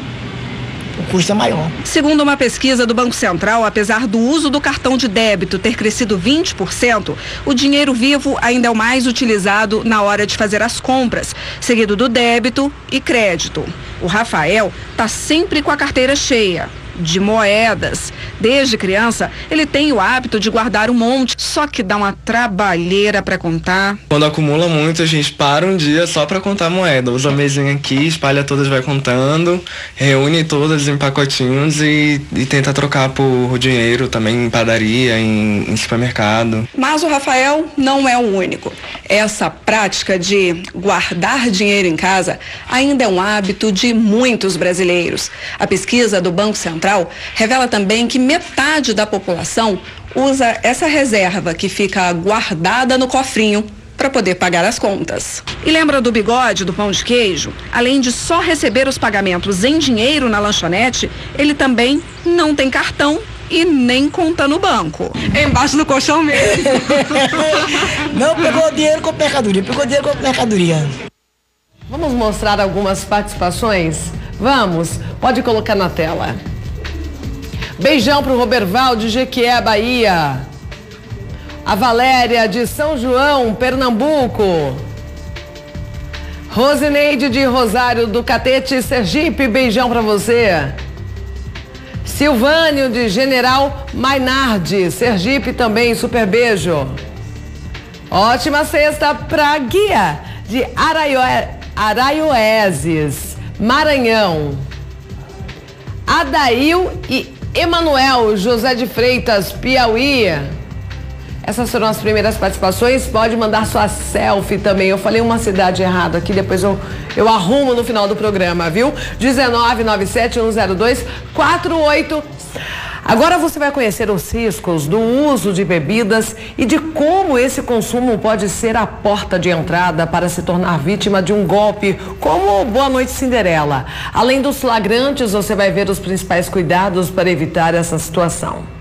o custo é maior. Segundo uma pesquisa do Banco Central, apesar do uso do cartão de débito ter crescido 20%, o dinheiro vivo ainda é o mais utilizado na hora de fazer as compras, seguido do débito e crédito. O Rafael está sempre com a carteira cheia de moedas. Desde criança, ele tem o hábito de guardar um monte, só que dá uma trabalheira para contar. Quando acumula muito, a gente para um dia só para contar moeda. Usa a mesinha aqui, espalha todas, vai contando, reúne todas em pacotinhos e tenta trocar por dinheiro também em padaria, em supermercado. Mas o Rafael não é o único. Essa prática de guardar dinheiro em casa ainda é um hábito de muitos brasileiros. A pesquisa do Banco Central revela também que metade da população usa essa reserva que fica guardada no cofrinho para poder pagar as contas. E lembra do Bigode, do pão de queijo? Além de só receber os pagamentos em dinheiro na lanchonete, ele também não tem cartão e nem conta no banco. É embaixo do colchão mesmo. Não pegou dinheiro com mercadoria, pegou dinheiro com mercadoria. Vamos mostrar algumas participações? Vamos, pode colocar na tela. Beijão pro Roberval de Jequié, Bahia. A Valéria de São João, Pernambuco. Rosineide de Rosário do Catete, Sergipe, beijão pra você. Silvânio de General Mainardi, Sergipe também, super beijo. Ótima sexta pra Guia de Araioéses, Maranhão. Adail e Emanuel José de Freitas, Piauí. Essas foram as primeiras participações. Pode mandar sua selfie também. Eu falei uma cidade errada aqui, depois eu arrumo no final do programa, viu? 1997-102-48. Agora você vai conhecer os riscos do uso de bebidas e de como esse consumo pode ser a porta de entrada para se tornar vítima de um golpe, como Boa Noite Cinderela. Além dos flagrantes, você vai ver os principais cuidados para evitar essa situação.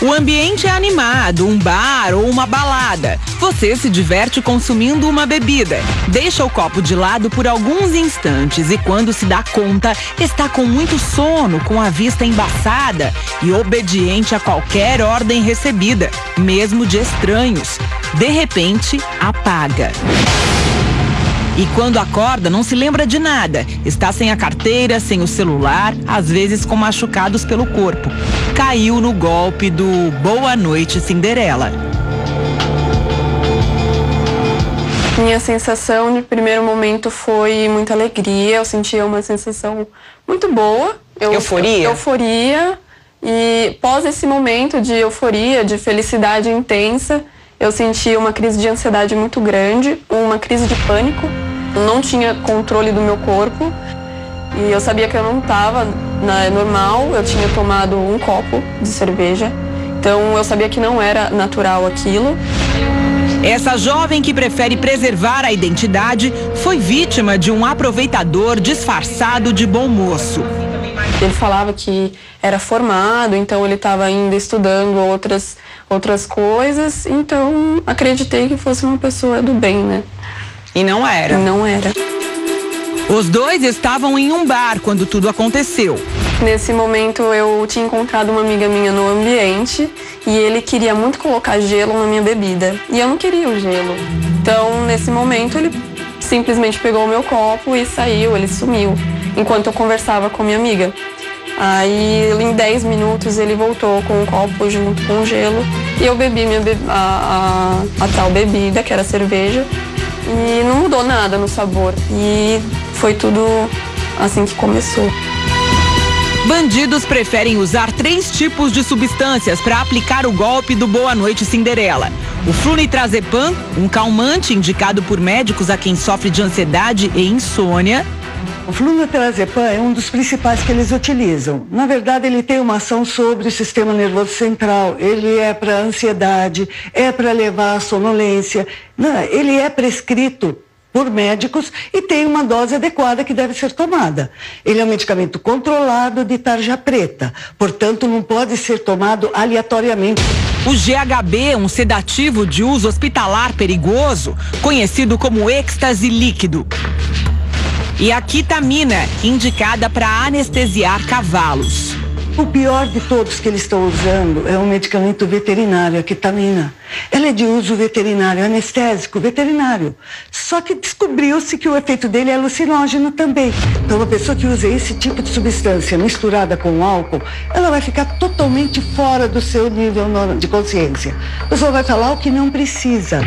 O ambiente é animado, um bar ou uma balada. Você se diverte consumindo uma bebida. Deixa o copo de lado por alguns instantes e quando se dá conta, está com muito sono, com a vista embaçada e obediente a qualquer ordem recebida, mesmo de estranhos. De repente, apaga. E quando acorda, não se lembra de nada. Está sem a carteira, sem o celular, às vezes com machucados pelo corpo. Caiu no golpe do Boa Noite Cinderela. Minha sensação de primeiro momento foi muita alegria. Eu sentia uma sensação muito boa. Euforia? Euforia. E pós esse momento de euforia, de felicidade intensa, eu senti uma crise de ansiedade muito grande, uma crise de pânico. Eu não tinha controle do meu corpo e eu sabia que eu não estava normal. Eu tinha tomado um copo de cerveja, então eu sabia que não era natural aquilo. Essa jovem que prefere preservar a identidade foi vítima de um aproveitador disfarçado de bom moço. Ele falava que era formado, então ele estava ainda estudando outras coisas, então acreditei que fosse uma pessoa do bem, né? E não era? Não era. Os dois estavam em um bar quando tudo aconteceu. Nesse momento eu tinha encontrado uma amiga minha no ambiente e ele queria muito colocar gelo na minha bebida e eu não queria o gelo. Então nesse momento ele simplesmente pegou o meu copo e saiu, ele sumiu, enquanto eu conversava com minha amiga. Aí em 10 minutos ele voltou com um copo junto com o gelo e eu bebi a tal bebida, que era cerveja, e não mudou nada no sabor. E foi tudo assim que começou. Bandidos preferem usar 3 tipos de substâncias para aplicar o golpe do Boa Noite Cinderela. O flunitrazepam, um calmante indicado por médicos a quem sofre de ansiedade e insônia. O flunitrazepam é um dos principais que eles utilizam. Na verdade, ele tem uma ação sobre o sistema nervoso central. Ele é para ansiedade, é para levar à sonolência. Ele é prescrito por médicos e tem uma dose adequada que deve ser tomada. Ele é um medicamento controlado de tarja preta, portanto não pode ser tomado aleatoriamente. O GHB, um sedativo de uso hospitalar perigoso, conhecido como êxtase líquido. E a quitamina, indicada para anestesiar cavalos. O pior de todos que eles estão usando é um medicamento veterinário, a quitamina. Ela é de uso veterinário, anestésico veterinário. Só que descobriu-se que o efeito dele é alucinógeno também. Então, uma pessoa que usa esse tipo de substância misturada com álcool, ela vai ficar totalmente fora do seu nível de consciência. A pessoa vai falar o que não precisa.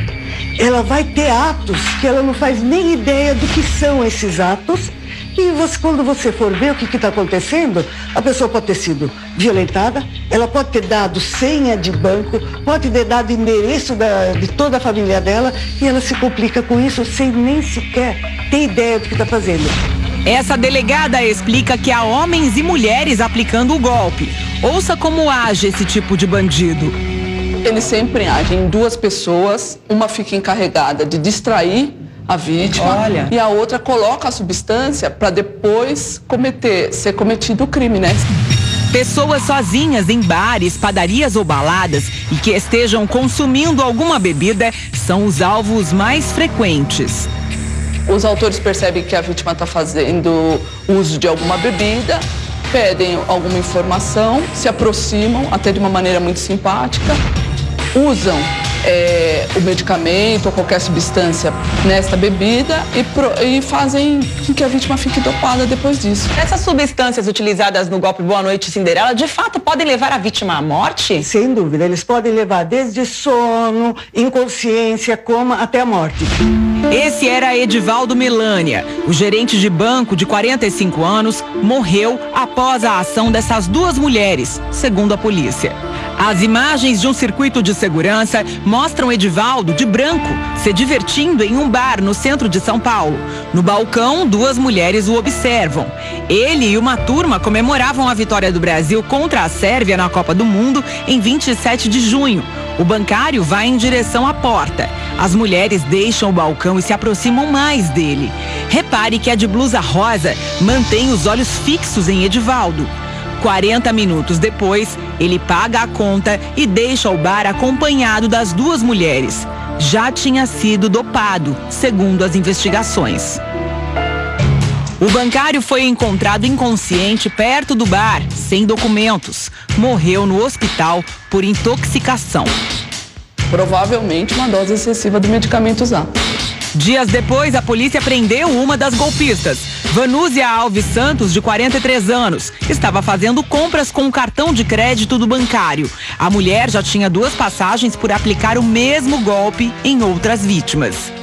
Ela vai ter atos que ela não faz nem ideia do que são esses atos. E quando você for ver o que está acontecendo, a pessoa pode ter sido violentada, ela pode ter dado senha de banco, pode ter dado endereço de toda a família dela e ela se complica com isso sem nem sequer ter ideia do que está fazendo. Essa delegada explica que há homens e mulheres aplicando o golpe. Ouça como age esse tipo de bandido. Eles sempre agem em 2 pessoas, uma fica encarregada de distrair a vítima. Olha. E a outra coloca a substância para depois ser cometido o crime, né? Pessoas sozinhas em bares, padarias ou baladas e que estejam consumindo alguma bebida são os alvos mais frequentes. Os autores percebem que a vítima está fazendo uso de alguma bebida, pedem alguma informação, se aproximam até de uma maneira muito simpática, usam o medicamento ou qualquer substância nesta bebida e fazem com que a vítima fique dopada depois disso. Essas substâncias utilizadas no golpe Boa Noite Cinderela, de fato, podem levar a vítima à morte? Sem dúvida, eles podem levar desde sono, inconsciência, coma, até a morte. Esse era Edivaldo Melânia. O gerente de banco de 45 anos morreu após a ação dessas duas mulheres, segundo a polícia. As imagens de um circuito de segurança mostram Edivaldo, de branco, se divertindo em um bar no centro de São Paulo. No balcão, duas mulheres o observam. Ele e uma turma comemoravam a vitória do Brasil contra a Sérvia na Copa do Mundo em 27 de junho. O bancário vai em direção à porta. As mulheres deixam o balcão e se aproximam mais dele. Repare que a de blusa rosa mantém os olhos fixos em Edivaldo. 40 minutos depois, ele paga a conta e deixa o bar acompanhado das duas mulheres. Já tinha sido dopado, segundo as investigações. O bancário foi encontrado inconsciente perto do bar, sem documentos. Morreu no hospital por intoxicação. Provavelmente uma dose excessiva do medicamento usado. Dias depois, a polícia prendeu uma das golpistas. Vanúzia Alves Santos, de 43 anos, estava fazendo compras com o cartão de crédito do bancário. A mulher já tinha 2 passagens por aplicar o mesmo golpe em outras vítimas.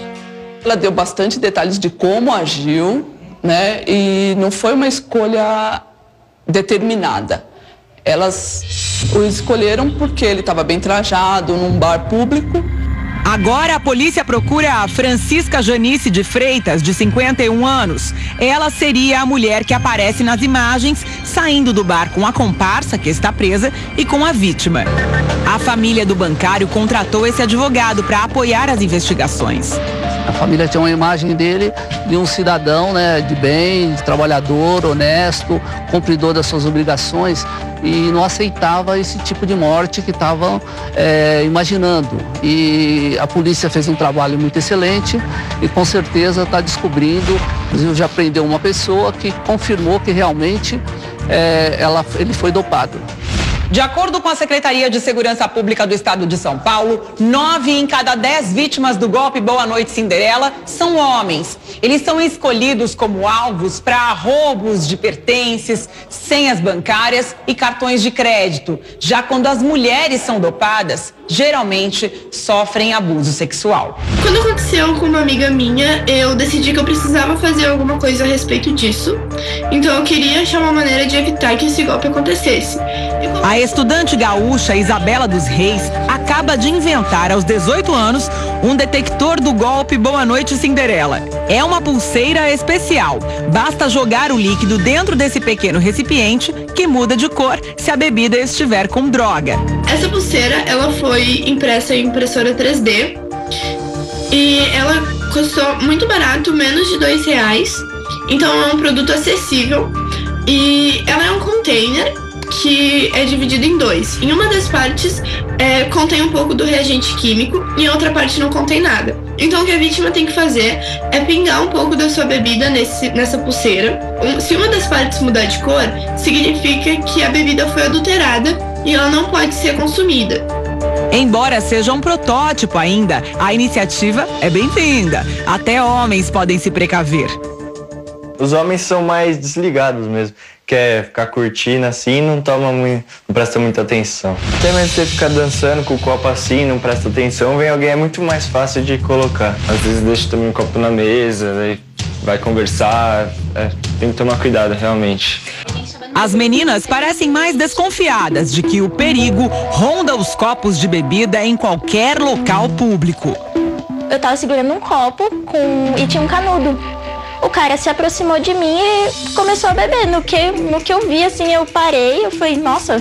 Ela deu bastante detalhes de como agiu, né? E não foi uma escolha determinada. Elas o escolheram porque ele estava bem trajado, num bar público. Agora a polícia procura a Francisca Janice de Freitas, de 51 anos. Ela seria a mulher que aparece nas imagens, saindo do bar com a comparsa, que está presa, e com a vítima. A família do bancário contratou esse advogado para apoiar as investigações. A família tinha uma imagem dele de um cidadão, né, de bem, de trabalhador, honesto, cumpridor das suas obrigações, e não aceitava esse tipo de morte que estavam imaginando. E a polícia fez um trabalho muito excelente e com certeza está descobrindo, inclusive já prendeu uma pessoa que confirmou que realmente ele foi dopado. De acordo com a Secretaria de Segurança Pública do Estado de São Paulo, 9 em cada 10 vítimas do golpe Boa Noite Cinderela são homens. Eles são escolhidos como alvos para roubos de pertences, senhas bancárias e cartões de crédito. Já quando as mulheres são dopadas, geralmente sofrem abuso sexual. Quando aconteceu com uma amiga minha, eu decidi que eu precisava fazer alguma coisa a respeito disso. Então eu queria achar uma maneira de evitar que esse golpe acontecesse. A estudante gaúcha Isabela dos Reis acaba de inventar aos 18 anos um detector do golpe Boa Noite Cinderela. É uma pulseira especial. Basta jogar o líquido dentro desse pequeno recipiente que muda de cor se a bebida estiver com droga. Essa pulseira, ela foi impressa em impressora 3D e ela custou muito barato, menos de R$2. Então é um produto acessível e ela é um container que é dividido em 2. Em uma das partes contém um pouco do reagente químico e em outra parte não contém nada. Então o que a vítima tem que fazer é pingar um pouco da sua bebida nessa pulseira. Se uma das partes mudar de cor, significa que a bebida foi adulterada e ela não pode ser consumida. Embora seja um protótipo ainda, a iniciativa é bem-vinda. Até homens podem se precaver. Os homens são mais desligados mesmo. Quer ficar curtindo assim, não presta muita atenção. Até mesmo você ficar dançando com o copo assim, não presta atenção, vem alguém, é muito mais fácil de colocar. Às vezes deixa também o copo na mesa, aí vai conversar, tem que tomar cuidado realmente. As meninas parecem mais desconfiadas de que o perigo ronda os copos de bebida em qualquer local público. Eu tava segurando um copo e tinha um canudo. O cara se aproximou de mim e começou a beber. No que eu vi, assim, eu parei, eu falei, nossa,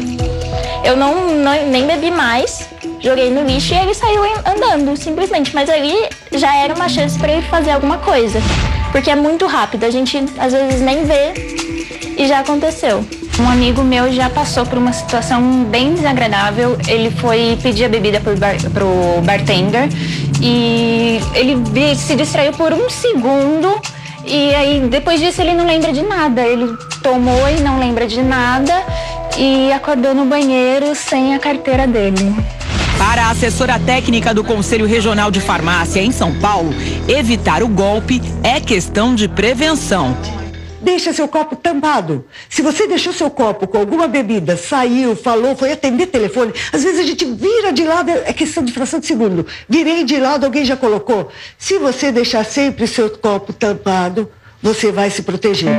Eu nem bebi mais, joguei no lixo e ele saiu andando, simplesmente. Mas ali já era uma chance para ele fazer alguma coisa, porque é muito rápido, a gente às vezes nem vê e já aconteceu. Um amigo meu já passou por uma situação bem desagradável. Ele foi pedir a bebida pro bartender e ele se distraiu por um segundo e aí depois disso ele não lembra de nada. Ele tomou e não lembra de nada e acordou no banheiro sem a carteira dele. Para a assessora técnica do Conselho Regional de Farmácia em São Paulo, evitar o golpe é questão de prevenção. Deixa seu copo tampado. Se você deixou seu copo com alguma bebida, saiu, falou, foi atender telefone, às vezes a gente vira de lado, é questão de fração de segundo. Virei de lado, alguém já colocou. Se você deixar sempre seu copo tampado, você vai se proteger.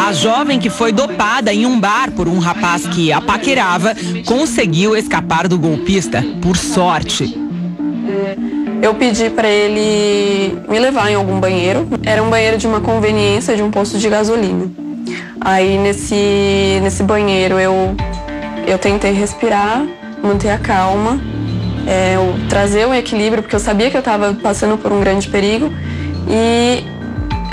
A jovem que foi dopada em um bar por um rapaz que a paquerava conseguiu escapar do golpista, por sorte. Eu pedi para ele me levar em algum banheiro. Era um banheiro de uma conveniência de um posto de gasolina. Aí nesse banheiro eu tentei respirar, manter a calma, trazer o equilíbrio, porque eu sabia que eu estava passando por um grande perigo. E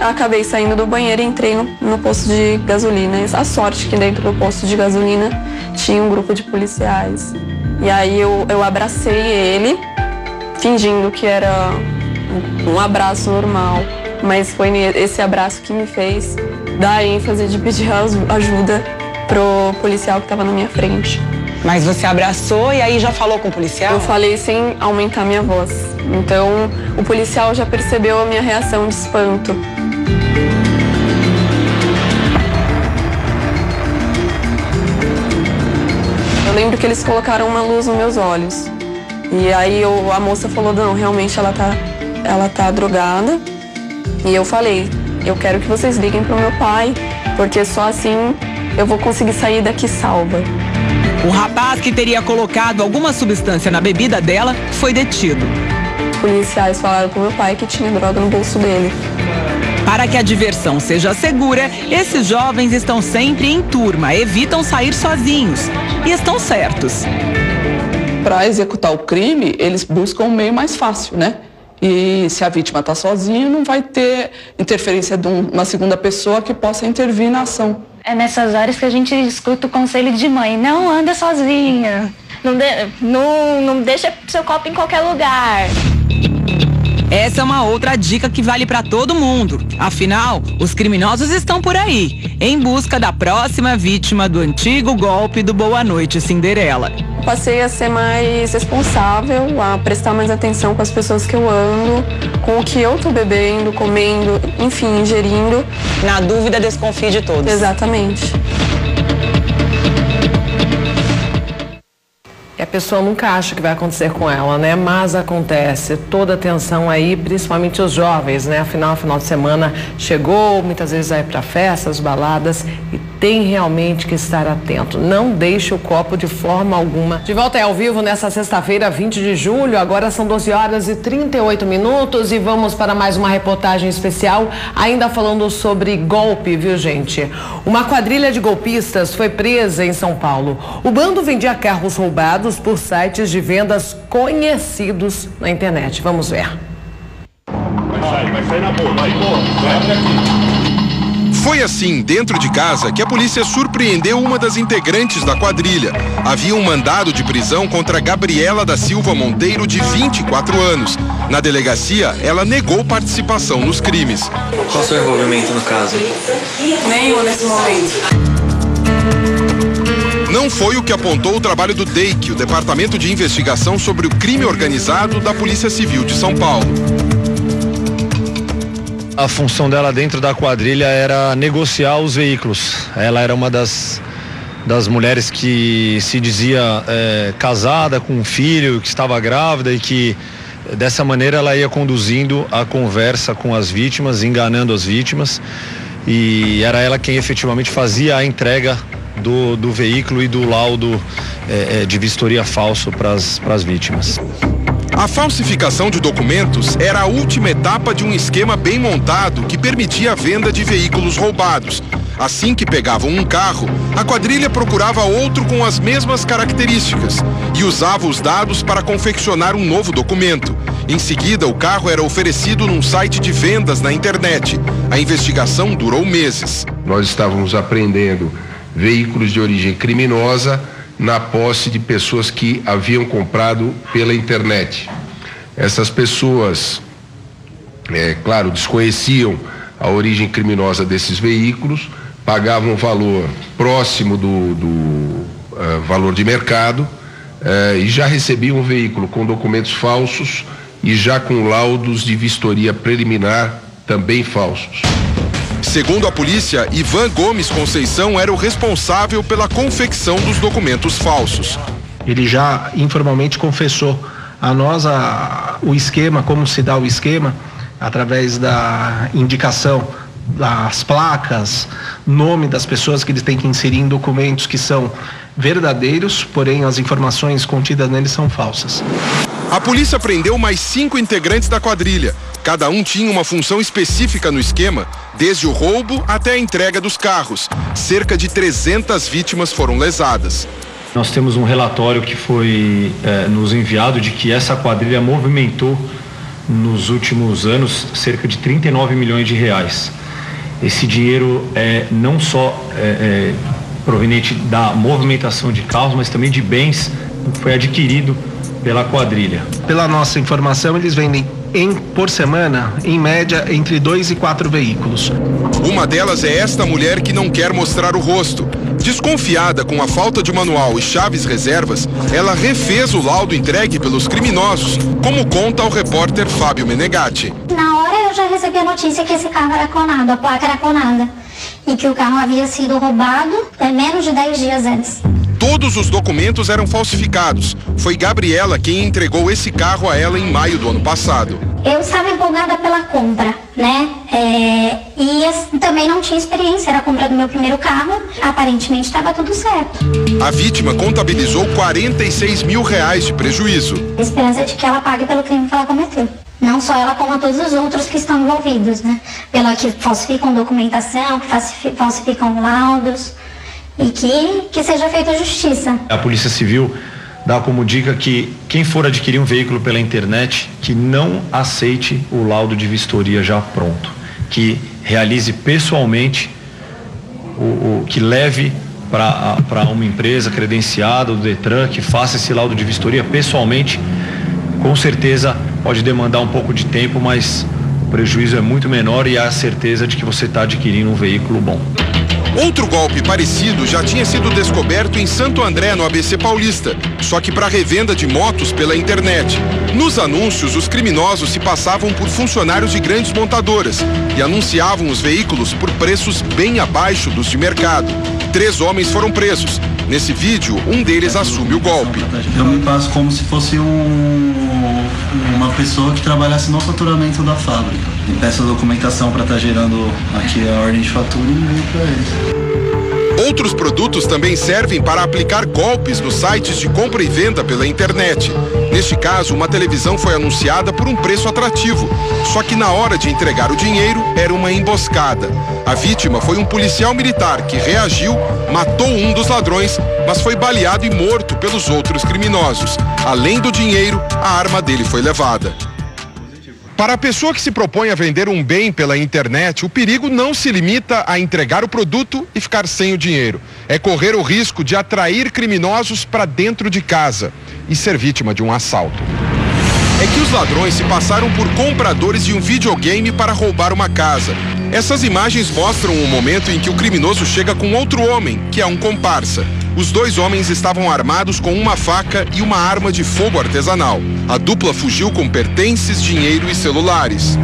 acabei saindo do banheiro e entrei no posto de gasolina. A sorte que dentro do posto de gasolina tinha um grupo de policiais. E aí eu abracei ele, fingindo que era um abraço normal, mas foi esse abraço que me fez dar ênfase de pedir ajuda pro policial que estava na minha frente. Mas você abraçou e aí já falou com o policial? Eu falei sem aumentar minha voz. Então o policial já percebeu a minha reação de espanto. Eu lembro que eles colocaram uma luz nos meus olhos. E aí a moça falou, não, realmente ela tá drogada. E eu falei, eu quero que vocês liguem pro meu pai, porque só assim eu vou conseguir sair daqui salva. O rapaz que teria colocado alguma substância na bebida dela foi detido. Os policiais falaram pro meu pai que tinha droga no bolso dele. Para que a diversão seja segura, esses jovens estão sempre em turma, evitam sair sozinhos. E estão certos. Para executar o crime, eles buscam um meio mais fácil, né? E se a vítima está sozinha, não vai ter interferência de uma segunda pessoa que possa intervir na ação. É nessas horas que a gente escuta o conselho de mãe, não anda sozinha, não deixa seu copo em qualquer lugar. Essa é uma outra dica que vale para todo mundo. Afinal, os criminosos estão por aí, em busca da próxima vítima do antigo golpe do Boa Noite Cinderela. Passei a ser mais responsável, a prestar mais atenção com as pessoas que eu ando, com o que eu tô bebendo, comendo, enfim, ingerindo. Na dúvida, desconfie de todos. Exatamente. E a pessoa nunca acha que vai acontecer com ela, né? Mas acontece. Toda atenção aí, principalmente os jovens, né? Afinal, final de semana chegou, muitas vezes vai para festas, baladas e tem realmente que estar atento. Não deixe o copo de forma alguma. De volta aí ao vivo nessa sexta-feira, 20 de julho. Agora são 12 horas e 38 minutos e vamos para mais uma reportagem especial, ainda falando sobre golpe, viu, gente? Uma quadrilha de golpistas foi presa em São Paulo. O bando vendia carros roubados por sites de vendas conhecidos na internet. Vamos ver. Vai sair na boa, vai aqui. Foi assim, dentro de casa, que a polícia surpreendeu uma das integrantes da quadrilha. Havia um mandado de prisão contra Gabriela da Silva Monteiro, de 24 anos. Na delegacia, ela negou participação nos crimes. Qual o seu envolvimento no caso? Nenhum nesse momento. Não foi o que apontou o trabalho do DEIC, o Departamento de Investigação sobre o Crime Organizado da Polícia Civil de São Paulo. A função dela dentro da quadrilha era negociar os veículos. Ela era uma das mulheres que se dizia casada com um filho, que estava grávida e que dessa maneira ela ia conduzindo a conversa com as vítimas, enganando as vítimas, e era ela quem efetivamente fazia a entrega do veículo e do laudo de vistoria falso para as vítimas. A falsificação de documentos era a última etapa de um esquema bem montado que permitia a venda de veículos roubados. Assim que pegavam um carro, a quadrilha procurava outro com as mesmas características e usava os dados para confeccionar um novo documento. Em seguida, o carro era oferecido num site de vendas na internet. A investigação durou meses. Nós estávamos apreendendo veículos de origem criminosa na posse de pessoas que haviam comprado pela internet. Essas pessoas, claro, desconheciam a origem criminosa desses veículos, pagavam um valor próximo do valor de mercado e já recebiam um veículo com documentos falsos e já com laudos de vistoria preliminar também falsos. Segundo a polícia, Ivan Gomes Conceição era o responsável pela confecção dos documentos falsos. Ele já informalmente confessou a nós o esquema, como se dá o esquema, através da indicação das placas, nome das pessoas que eles têm que inserir em documentos que são verdadeiros, porém as informações contidas neles são falsas. A polícia prendeu mais 5 integrantes da quadrilha. Cada um tinha uma função específica no esquema, desde o roubo até a entrega dos carros. Cerca de 300 vítimas foram lesadas. Nós temos um relatório que foi nos enviado de que essa quadrilha movimentou nos últimos anos cerca de 39 milhões de reais. Esse dinheiro não só proveniente da movimentação de carros, mas também de bens que foi adquirido pela quadrilha. Pela nossa informação, eles vendem por semana, em média, entre 2 e 4 veículos. Uma delas é esta mulher que não quer mostrar o rosto. Desconfiada com a falta de manual e chaves reservas, ela refez o laudo entregue pelos criminosos, como conta o repórter Fábio Menegatti. Na hora eu já recebi a notícia que esse carro era clonado, a placa era clonada, e que o carro havia sido roubado menos de 10 dias antes. Todos os documentos eram falsificados. Foi Gabriela quem entregou esse carro a ela em maio do ano passado. Eu estava empolgada pela compra, né? E também não tinha experiência, era a compra do meu primeiro carro. Aparentemente estava tudo certo. A vítima contabilizou R$46 mil de prejuízo. A esperança é de que ela pague pelo crime que ela cometeu. Não só ela, como todos os outros que estão envolvidos, né? Que falsificam documentação, que falsificam laudos. E que seja feita justiça. A Polícia Civil dá como dica que quem for adquirir um veículo pela internet, que não aceite o laudo de vistoria já pronto, que realize pessoalmente, que leve para uma empresa credenciada do Detran, que faça esse laudo de vistoria pessoalmente. Com certeza pode demandar um pouco de tempo, mas o prejuízo é muito menor e há a certeza de que você está adquirindo um veículo bom. Outro golpe parecido já tinha sido descoberto em Santo André, no ABC Paulista, só que para revenda de motos pela internet. Nos anúncios, os criminosos se passavam por funcionários de grandes montadoras e anunciavam os veículos por preços bem abaixo dos de mercado. 3 homens foram presos. Nesse vídeo, um deles assume o golpe. Eu me passo como se fosse uma pessoa que trabalhasse no faturamento da fábrica. E peço a documentação para estar gerando aqui a ordem de fatura e envio para eles. Outros produtos também servem para aplicar golpes nos sites de compra e venda pela internet. Neste caso, uma televisão foi anunciada por um preço atrativo, só que na hora de entregar o dinheiro era uma emboscada. A vítima foi um policial militar que reagiu, matou um dos ladrões, mas foi baleado e morto pelos outros criminosos. Além do dinheiro, a arma dele foi levada. Para a pessoa que se propõe a vender um bem pela internet, o perigo não se limita a entregar o produto e ficar sem o dinheiro. É correr o risco de atrair criminosos para dentro de casa e ser vítima de um assalto. É que os ladrões se passaram por compradores de um videogame para roubar uma casa. Essas imagens mostram um momento em que o criminoso chega com outro homem, que é um comparsa. Os 2 homens estavam armados com uma faca e uma arma de fogo artesanal. A dupla fugiu com pertences, dinheiro e celulares.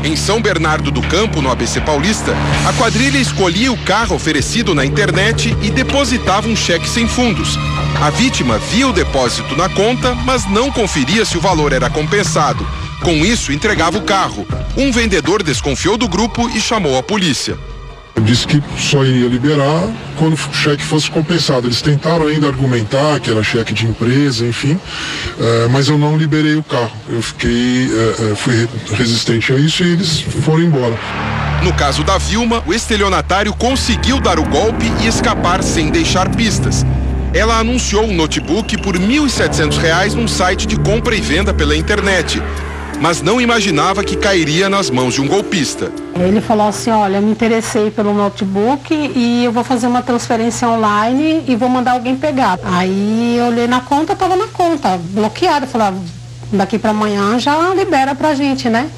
Em São Bernardo do Campo, no ABC Paulista, a quadrilha escolhia o carro oferecido na internet e depositava um cheque sem fundos. A vítima via o depósito na conta, mas não conferia se o valor era compensado. Com isso, entregava o carro. Um vendedor desconfiou do grupo e chamou a polícia. Disse que só iria liberar quando o cheque fosse compensado. Eles tentaram ainda argumentar que era cheque de empresa, enfim, mas eu não liberei o carro. Eu fui resistente a isso e eles foram embora. No caso da Vilma, o estelionatário conseguiu dar o golpe e escapar sem deixar pistas. Ela anunciou um notebook por R$ 1.700 num site de compra e venda pela internet, mas não imaginava que cairia nas mãos de um golpista. Ele falou assim, olha, eu me interessei pelo notebook e eu vou fazer uma transferência online e vou mandar alguém pegar. Aí eu olhei na conta, estava na conta, bloqueada. Falei, daqui para amanhã já libera pra gente, né?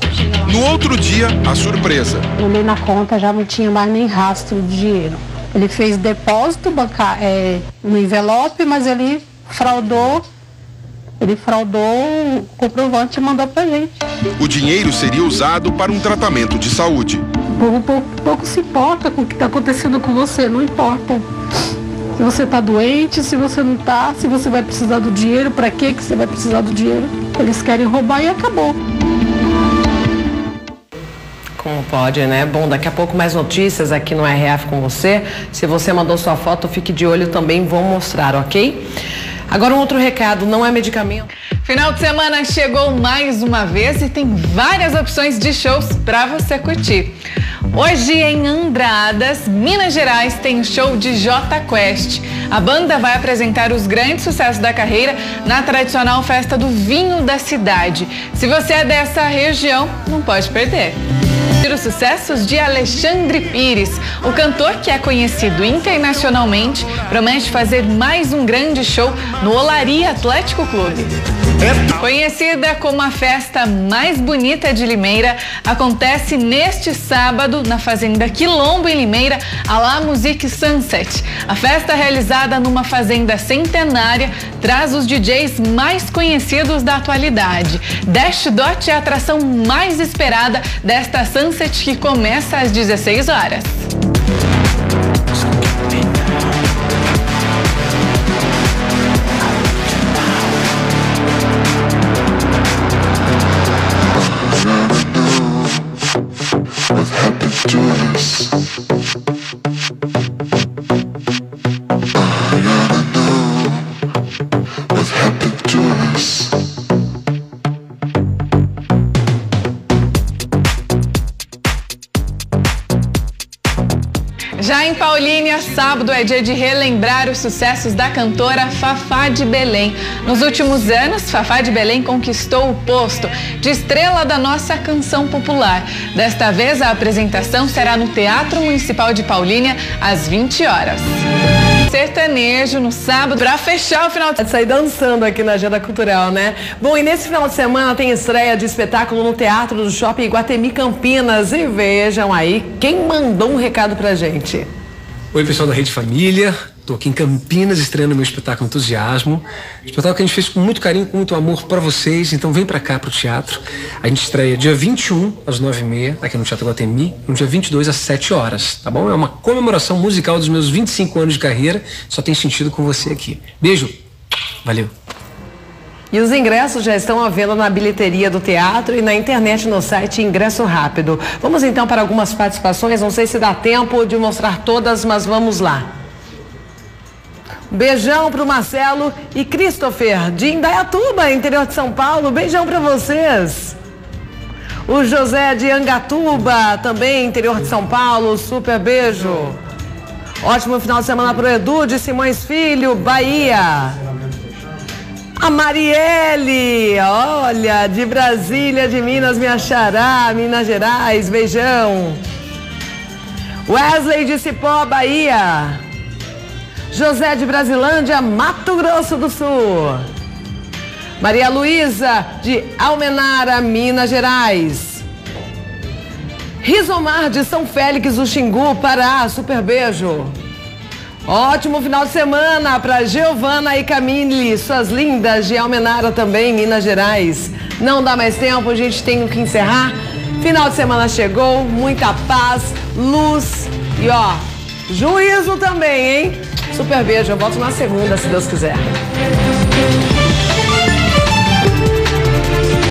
No outro dia, a surpresa. Eu olhei na conta, já não tinha mais nem rastro de dinheiro. Ele fez depósito bancário no envelope, mas ele fraudou o comprovante e mandou pra gente. O dinheiro seria usado para um tratamento de saúde. O povo pouco se importa com o que está acontecendo com você, não importa. Se você está doente, se você não está, se você vai precisar do dinheiro, para que você vai precisar do dinheiro? Eles querem roubar e acabou. Como pode, né? Bom, daqui a pouco mais notícias aqui no RF com você. Se você mandou sua foto, fique de olho também, vou mostrar, ok? Agora um outro recado, não é medicamento. Final de semana chegou mais uma vez e tem várias opções de shows para você curtir. Hoje em Andradas, Minas Gerais, tem o show de Jota Quest. A banda vai apresentar os grandes sucessos da carreira na tradicional festa do vinho da cidade. Se você é dessa região, não pode perder. Os sucessos de Alexandre Pires. O cantor, que é conhecido internacionalmente, promete fazer mais um grande show no Olaria Atlético Clube. Conhecida como a festa mais bonita de Limeira, acontece neste sábado na Fazenda Quilombo, em Limeira, a La Musique Sunset. A festa, realizada numa fazenda centenária, traz os DJs mais conhecidos da atualidade. Dash Dot é a atração mais esperada desta Sunset, que começa às 16 horas. Já em Paulínia, sábado é dia de relembrar os sucessos da cantora Fafá de Belém. Nos últimos anos, Fafá de Belém conquistou o posto de estrela da nossa canção popular. Desta vez, a apresentação será no Teatro Municipal de Paulínia, às 20 horas. Sertanejo no sábado, para fechar o final de semana. Sair dançando aqui na Agenda Cultural, né? Bom, e nesse final de semana tem estreia de espetáculo no Teatro do Shopping Iguatemi Campinas. E vejam aí quem mandou um recado pra gente. Oi, pessoal da Rede Família. Estou aqui em Campinas estreando meu espetáculo Entusiasmo. Espetáculo que a gente fez com muito carinho, com muito amor para vocês. Então vem para cá, pro teatro. A gente estreia dia 21 às 9h30 aqui no Teatro Iguatemi. No dia 22 às 7 horas, tá bom? É uma comemoração musical dos meus 25 anos de carreira. Só tem sentido com você aqui. Beijo. Valeu. E os ingressos já estão à venda na bilheteria do teatro e na internet no site Ingresso Rápido. Vamos então para algumas participações. Não sei se dá tempo de mostrar todas, mas vamos lá. Beijão pro Marcelo e Christopher de Indaiatuba, interior de São Paulo. Beijão para vocês. O José de Angatuba, também interior de São Paulo. Super beijo. Ótimo final de semana pro Edu de Simões Filho, Bahia. A Marielle, olha, de Brasília, de Minas, me achará, Minas Gerais, beijão. Wesley de Cipó, Bahia. José de Brasilândia, Mato Grosso do Sul. Maria Luísa de Almenara, Minas Gerais. Rizomar de São Félix do Xingu, Pará, super beijo. Ótimo final de semana para Giovana e Camille, suas lindas de Almenara também, Minas Gerais. Não dá mais tempo, a gente tem que encerrar. Final de semana chegou, muita paz, luz e ó, juízo também, hein? Super beijo, eu volto na segunda, se Deus quiser.